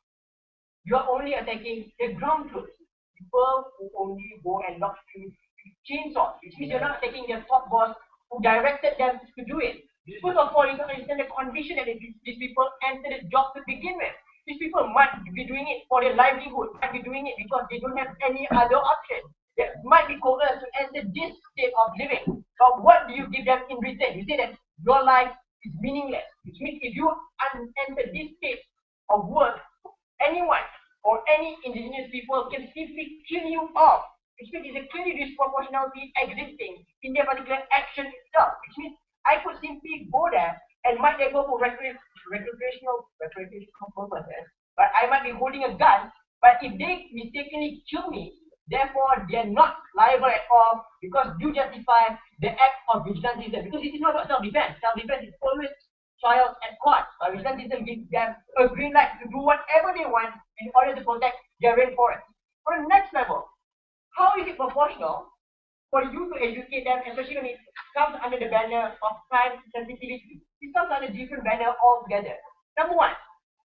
you're only attacking the ground troops. People who only go and knock trees with chainsaws, which means you're not attacking their top boss who directed them to do it. First of all, you have to understand the condition that these people enter the job to begin with. These people might be doing it for their livelihood, might be doing it because they don't have any other option. They might be coerced to enter this state of living. But what do you give them in return? You say that your life is meaningless, which means if you enter this state of work, anyone or any indigenous people can simply kill you off. Which means there's a clearly disproportionality existing in their particular action itself. Which means I could simply go there and might they go for recreational purposes, but I might be holding a gun, but if they mistakenly kill me, therefore they're not liable at all because you justify the act of vigilantism. Because it is not about self-defense. Self-defense is always trials and courts. But vigilantism gives them a green light to do whatever they want in order to protect their rainforest. For the next level, how is it proportional for you to educate them, especially when it comes under the banner of crime sensitivity? It comes under a different banner altogether. Number one,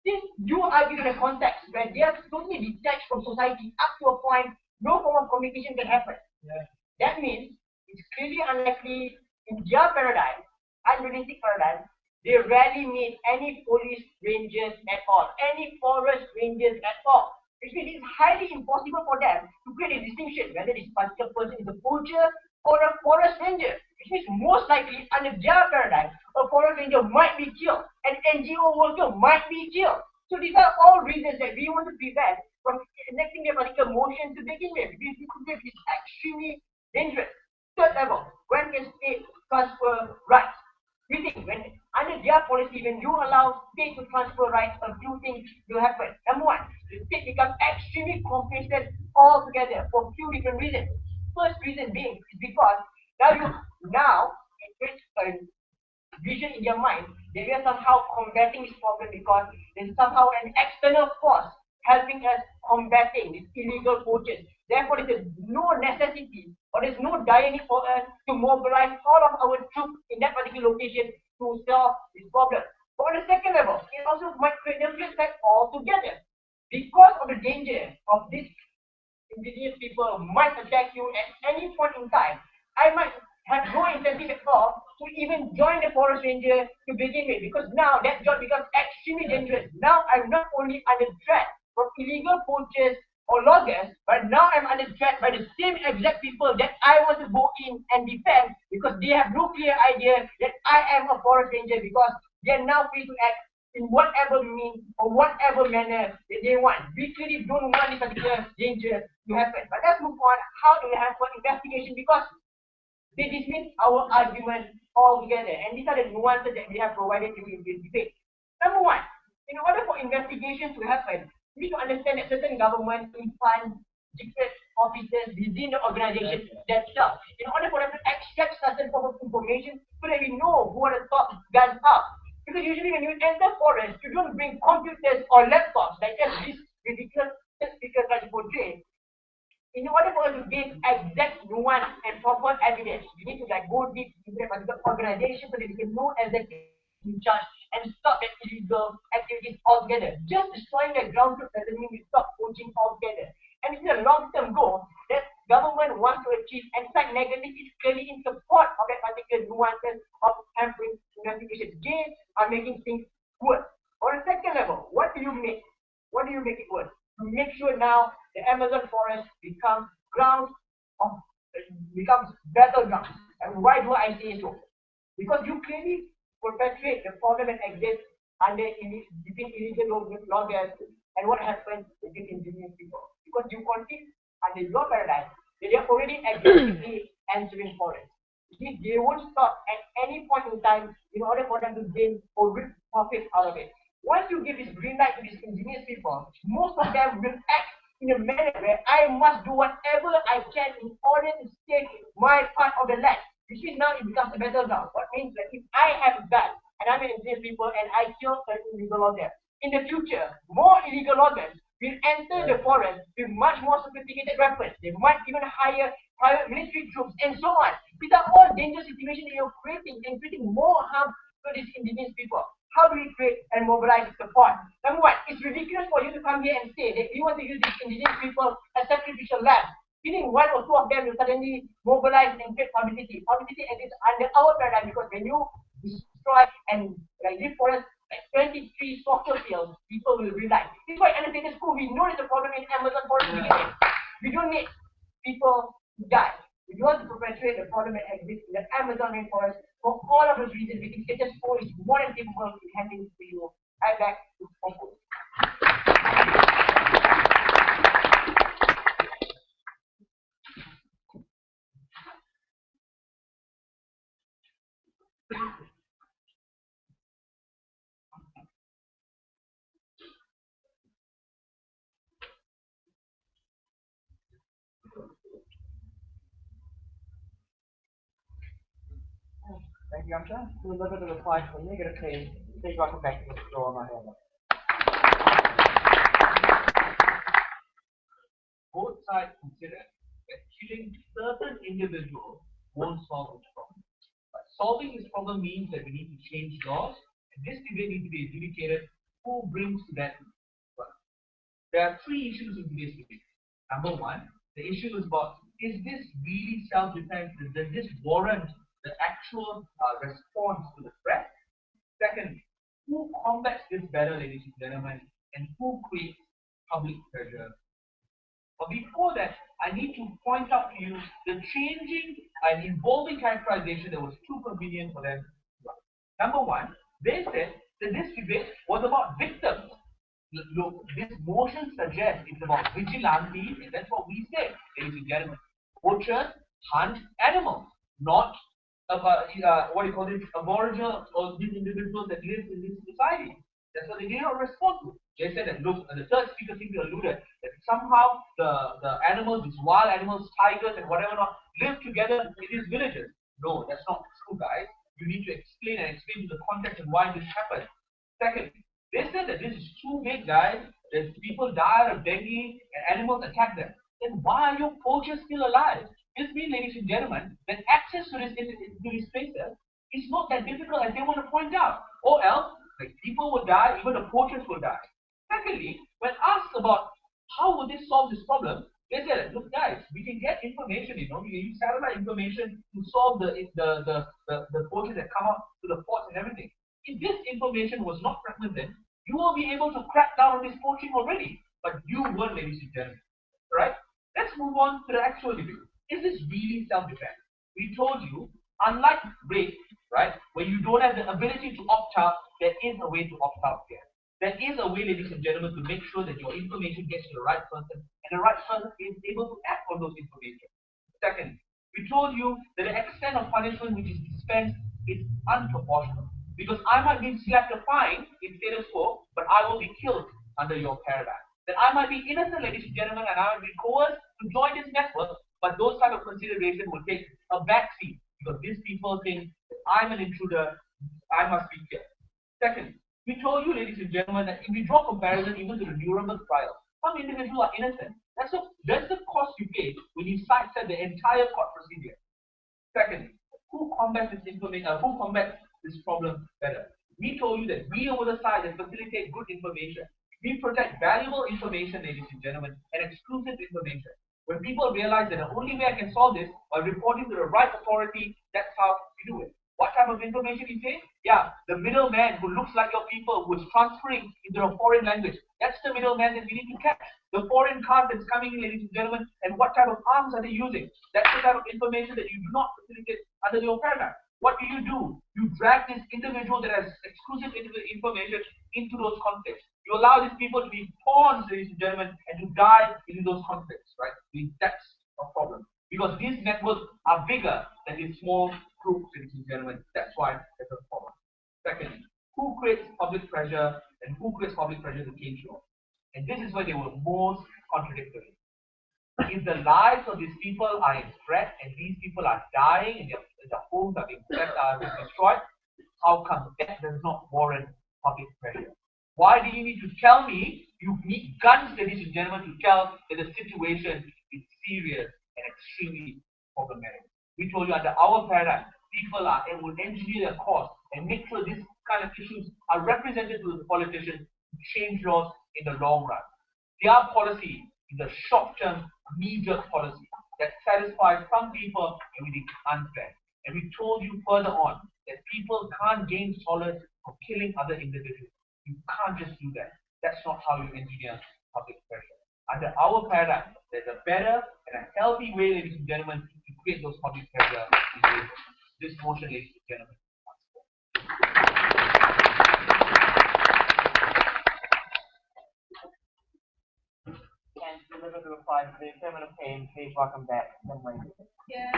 since you argue in a context where they are totally detached from society up to a point, no form of communication can happen. Yeah. That means it's clearly unlikely in their paradigm, unrealistic paradigm, they rarely meet any police rangers at all, any forest rangers at all. Which means it's highly impossible for them to create a distinction whether this particular person is a poacher or a forest ranger. Which means most likely under their paradigm, a forest ranger might be killed, an NGO worker might be killed. So these are all reasons that we want to prevent from enacting a particular motion to begin with. Because it's extremely dangerous. Third level, when can state transfer rights? We think when under their policy, when you allow state to transfer rights, a few things will happen. Number one, the state becomes extremely complacent altogether for a few different reasons. First reason being is because now it creates a vision in your mind that we are somehow combating this problem because there's somehow an external force helping us combating these illegal poachers. Therefore, there's no necessity or there's no dire need for us to mobilize all of our troops in that particular location to solve this problem. But on the second level, it also might create the flip side altogether. Because of the danger of this indigenous people might attack you at any point in time, I might have no incentive at all to even join the forest ranger to begin with, because now that job becomes extremely dangerous. Now I'm not only under threat from illegal poachers or loggers, but now I'm under threat by the same exact people that I want to go in and defend because they have no clear idea that I am a forest ranger because they are now free to act in whatever means or whatever manner that they want. We clearly don't want this particular danger to happen. But let's move on. How do we have an investigation? Because they dismiss our argument altogether. And these are the nuances that we have provided you in this debate. Number one, in order for investigation to happen, we need to understand that certain governments fund different officers within the organization themselves. In order for them to extract certain form of information so that we know who are the top guns up. Because usually when you enter forest, you don't bring computers or laptops like this ridiculous speaker tries to portray. In order for us to gain exact nuance and proper evidence, we need to go deep into a particular organization so that we can know exactly in charge and stop that illegal activities altogether. Just destroying the ground truth doesn't mean we stop poaching altogether. And it's a long-term goal that government wants to achieve, and fact negative is clearly in support of that particular nuances of hampering investigation. They are making things worse. On a second level, what do you make? What do you make it worse? To make sure now the Amazon forest becomes battlegrounds. And why do I say so? Because you clearly perpetuate the problem that exists between illegal loggers and what happens between indigenous people. Because you continue under your paradigm that they are already aggressively entering forest. They won't stop at any point in time in order for them to gain or reap profit out of it. Once you give this green light to these indigenous people, most of them will act in a manner where I must do whatever I can in order to take my part of the land. Which means now it becomes a battleground. What means that if I have a gun and I'm an indigenous people and I kill an illegal logger, in the future, more illegal loggers will enter the forest with much more sophisticated weapons. They might even hire private military troops and so on. These are all dangerous situations that you're creating and creating more harm to these indigenous people. How do we create and mobilize support? Number one, it's ridiculous for you to come here and say that you want to use these indigenous people as sacrificial lambs. Meaning one or two of them will suddenly mobilize and create publicity. Publicity exists under our paradigm because when you destroy and deforest 23 soccer fields, people will realize. This is why under status quo, we know there's a problem in Amazon forest beginning. We don't need people to die. We want to perpetuate the problem that exists in the Amazon rainforest. For all of those reasons, we think status quo is more than capable in handling to you. I back to Popo. Yamcha, deliver the reply for negative pay, please welcome back to the floor on my hand. Both sides consider that killing certain individuals won't solve this problem. But solving this problem means that we need to change laws, and this debate needs to be adjudicated who brings to that well. There are three issues in today's debate. Number one, the issue is about, is this really self-defense? Does this warrant the actual response to the threat? Second, who combats this better, ladies and gentlemen, and who creates public pressure? But before that, I need to point out to you the changing and evolving characterization that was too convenient for them. Number one, they said that this debate was about victims. Look, this motion suggests it's about vigilantes, and that's what we say, ladies and gentlemen. Poachers hunt animals, not about what do you call it, aboriginal or these individuals that live in this society. That's what they did not respond to. They said that, look, the third speaker seemed to allude that somehow the animals, these wild animals, tigers and whatever not, live together in these villages. No, that's not true, guys. You need to explain to the context and why this happened. Second, they said that this is too big, guys. There's people die of dengue and animals attack them. Then why are your poachers still alive? This means, ladies and gentlemen, that access to these places is not that difficult as they want to point out. Or else, like, people will die, even the poachers will die. Secondly, when asked about how would they solve this problem, they said, look, guys, we can get information, we can use satellite information to solve the poachers that come out to the ports and everything. If this information was not fragmented, you will be able to crack down on this poaching already. But you weren't, ladies and gentlemen. Right? Let's move on to the actual debate. Is this really self-defense? We told you, unlike rape, right, where you don't have the ability to opt out, there is a way to opt out here. There is a way, ladies and gentlemen, to make sure that your information gets to the right person and the right person is able to act on those information. Second, we told you that the extent of punishment which is dispensed is unproportional. Because I might be slapped a fine in status quo, but I will be killed under your paradigm. That I might be innocent, ladies and gentlemen, and I will be coerced to join this network, but those type of consideration will take a backseat because these people think I'm an intruder, I must be killed. Second, we told you, ladies and gentlemen, that if we draw comparison even to the Nuremberg trial, some individuals are innocent. That's the cost you pay when you sidestep the entire court procedure. Second, who combats this information? Who combats this problem better? We told you that we over the side that facilitate good information. We protect valuable information, ladies and gentlemen, and exclusive information. When people realize that the only way I can solve this by reporting to the right authority, that's how we do it. What type of information you say? Yeah, the middleman who looks like your people, who is transferring into a foreign language. That's the middleman that we need to catch. The foreign card that's coming in, ladies and gentlemen, and what type of arms are they using? That's the type of information that you do not facilitate under your paradigm. What do? You drag this individual that has exclusive information into those conflicts. You allow these people to be pawns, ladies and gentlemen, and to die in those conflicts, right? That's a problem. Because these networks are bigger than these small groups, ladies and gentlemen. That's why there's a problem. Secondly, who creates public pressure and who creates public pressure to change law? And this is where they were most contradictory. If the lives of these people are in threat and these people are dying and their homes are being destroyed, how come that does not warrant public pressure? Why do you need to tell me you need guns, ladies and gentlemen, to tell that the situation is serious and extremely problematic? We told you under our paradigm, people will engineer their cause and make sure these kind of issues are represented to the politicians to change laws in the long run. Their policy is a short-term, knee-jerk policy that satisfies some people and we think unfair. And we told you further on that people can't gain solace for killing other individuals. You can't just do that. That's not how you engineer public pressure. Under our paradigm, there's a better and a healthy way, ladies and gentlemen, to create those public pressure. This motion, ladies and gentlemen. And deliver the reply to the affirmative page, please welcome back. Yeah.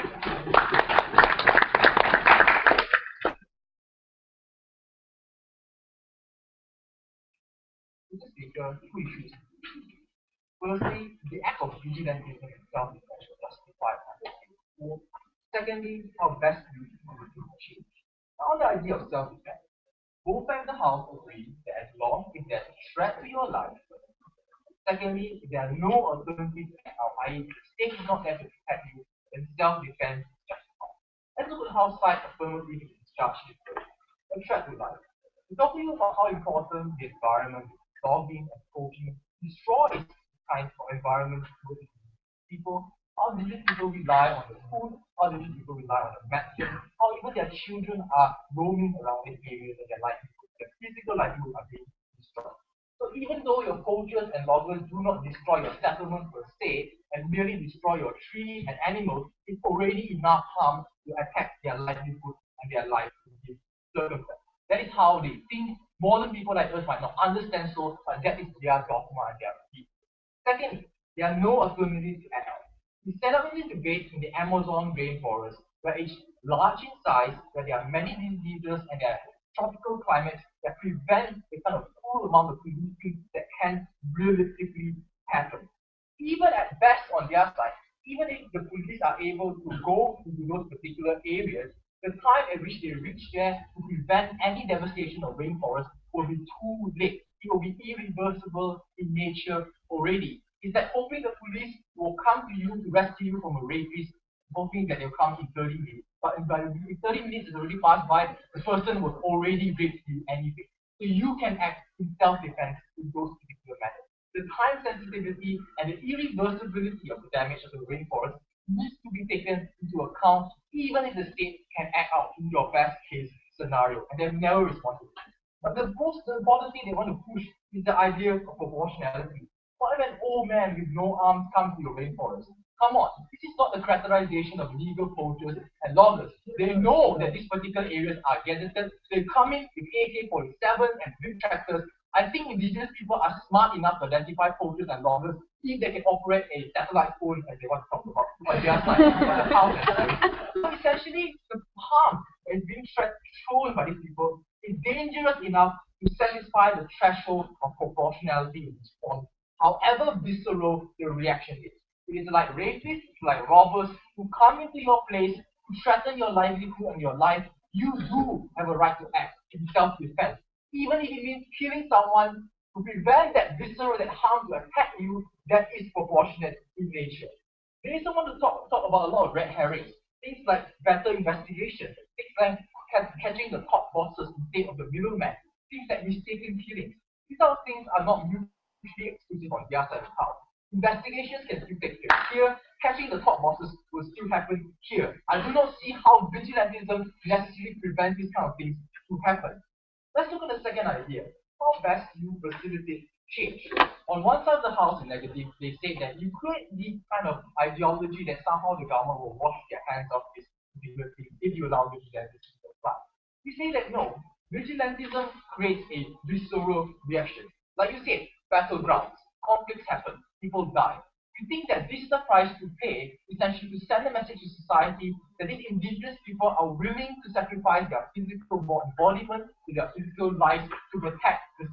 Two issues. Firstly, the act of vigilante itself is justified. Secondly, how best do you change? on the idea of self-defense, both sides of the house agree that as long as there's a threat to your life, secondly, if there are no alternatives to act out, i.e., the state is not there to protect you, then self-defense is justified. Let's look at how side affirmative is discharged differently. A threat to life. We talk to you about how important the environment, dogging and poaching destroys kinds of environment people, how diligent people rely on the food, how diligent people rely on the medicine, how even their children are roaming around in areas and their livelihood, their physical livelihood are being destroyed. So even though your poachers and loggers do not destroy your settlement per se and merely destroy your trees and animals, it's already enough harm to attack their livelihood and their life in this circumstance. That is how they think. Modern people like us might not understand so, but that is their dogma and their belief. Secondly, there are no alternatives to animals. We set up this debate in the Amazon rainforest, where it's large in size, where there are many diseases and there are tropical climates that prevent the kind of full amount of pollution that can realistically happen. Even at best on their side, even if the police are able to go into those particular areas, the time at which they reach there to prevent any devastation of rainforest will be too late. It will be irreversible in nature already. Is that hoping the police will come to you to rescue you from a rapist, hoping that they'll come in 30 minutes. But in 30 minutes is already passed by, the person was already raped you anyway. So you can act in self-defense in those particular matters. The time sensitivity and the irreversibility of the damage of the rainforest needs to be taken into account, even if the state can act out in your best case scenario, and they're never responsible. But the most important thing they want to push is the idea of proportionality. What if an old man with no arms comes to your rainforest? Come on, this is not the characterization of legal poachers and loggers. They know that these particular areas are gazetted. They come in with AK-47 and big tractors. I think indigenous people are smart enough to identify poachers and loggers if they can operate a satellite phone, as they want to talk about, on their side, on the house. So essentially, the harm is being shown by these people is dangerous enough to satisfy the threshold of proportionality in response, however visceral the reaction is. It is like rapists, like robbers who come into your place to threaten your livelihood and your life. You do have a right to act in self-defense, even if it means killing someone to prevent that visceral, that harm to attack you. That is proportionate in nature. They also want to talk about a lot of red herrings, things like better investigation, things like catching the top bosses instead of the middleman, things like mistaken killings. These are things are not mutually exclusive on their side of the house. Investigations can still take place here. Catching the top bosses will still happen here. I do not see how vigilantism necessarily prevents these kind of things to happen. Let's look at the second idea. How best do you facilitate change? On one side of the house in negative, they say that you create this kind of ideology that somehow the government will wash their hands off this particular thing if you allow vigilantism to apply. We say that no, vigilantism creates a visceral reaction. Like you said, battlegrounds, conflicts happen, people die. We think that this is the price to pay, essentially to send a message to society that these indigenous people are willing to sacrifice their physical embodiment to their physical lives to protect the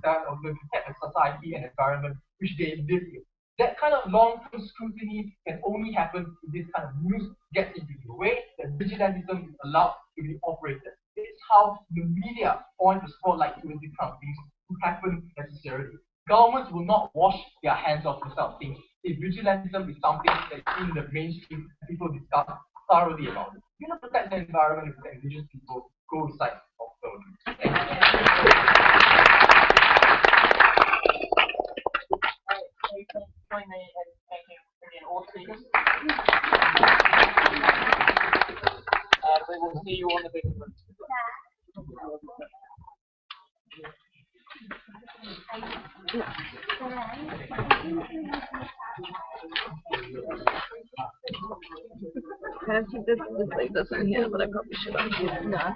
society and environment which they live in. That kind of long-term scrutiny can only happen if this kind of news gets into the way that vigilantism is allowed to be operated. It's how the media point the spotlight to these kind of things to happen necessarily. Governments will not wash their hands off these kind of things if vigilantism is something that's in the mainstream and people discuss thoroughly about it. You know, protect the environment and protect indigenous people, go inside of Join me in thanking again all speakers. And we will see you on the big one. I have to this like this in here, but I probably should have. No.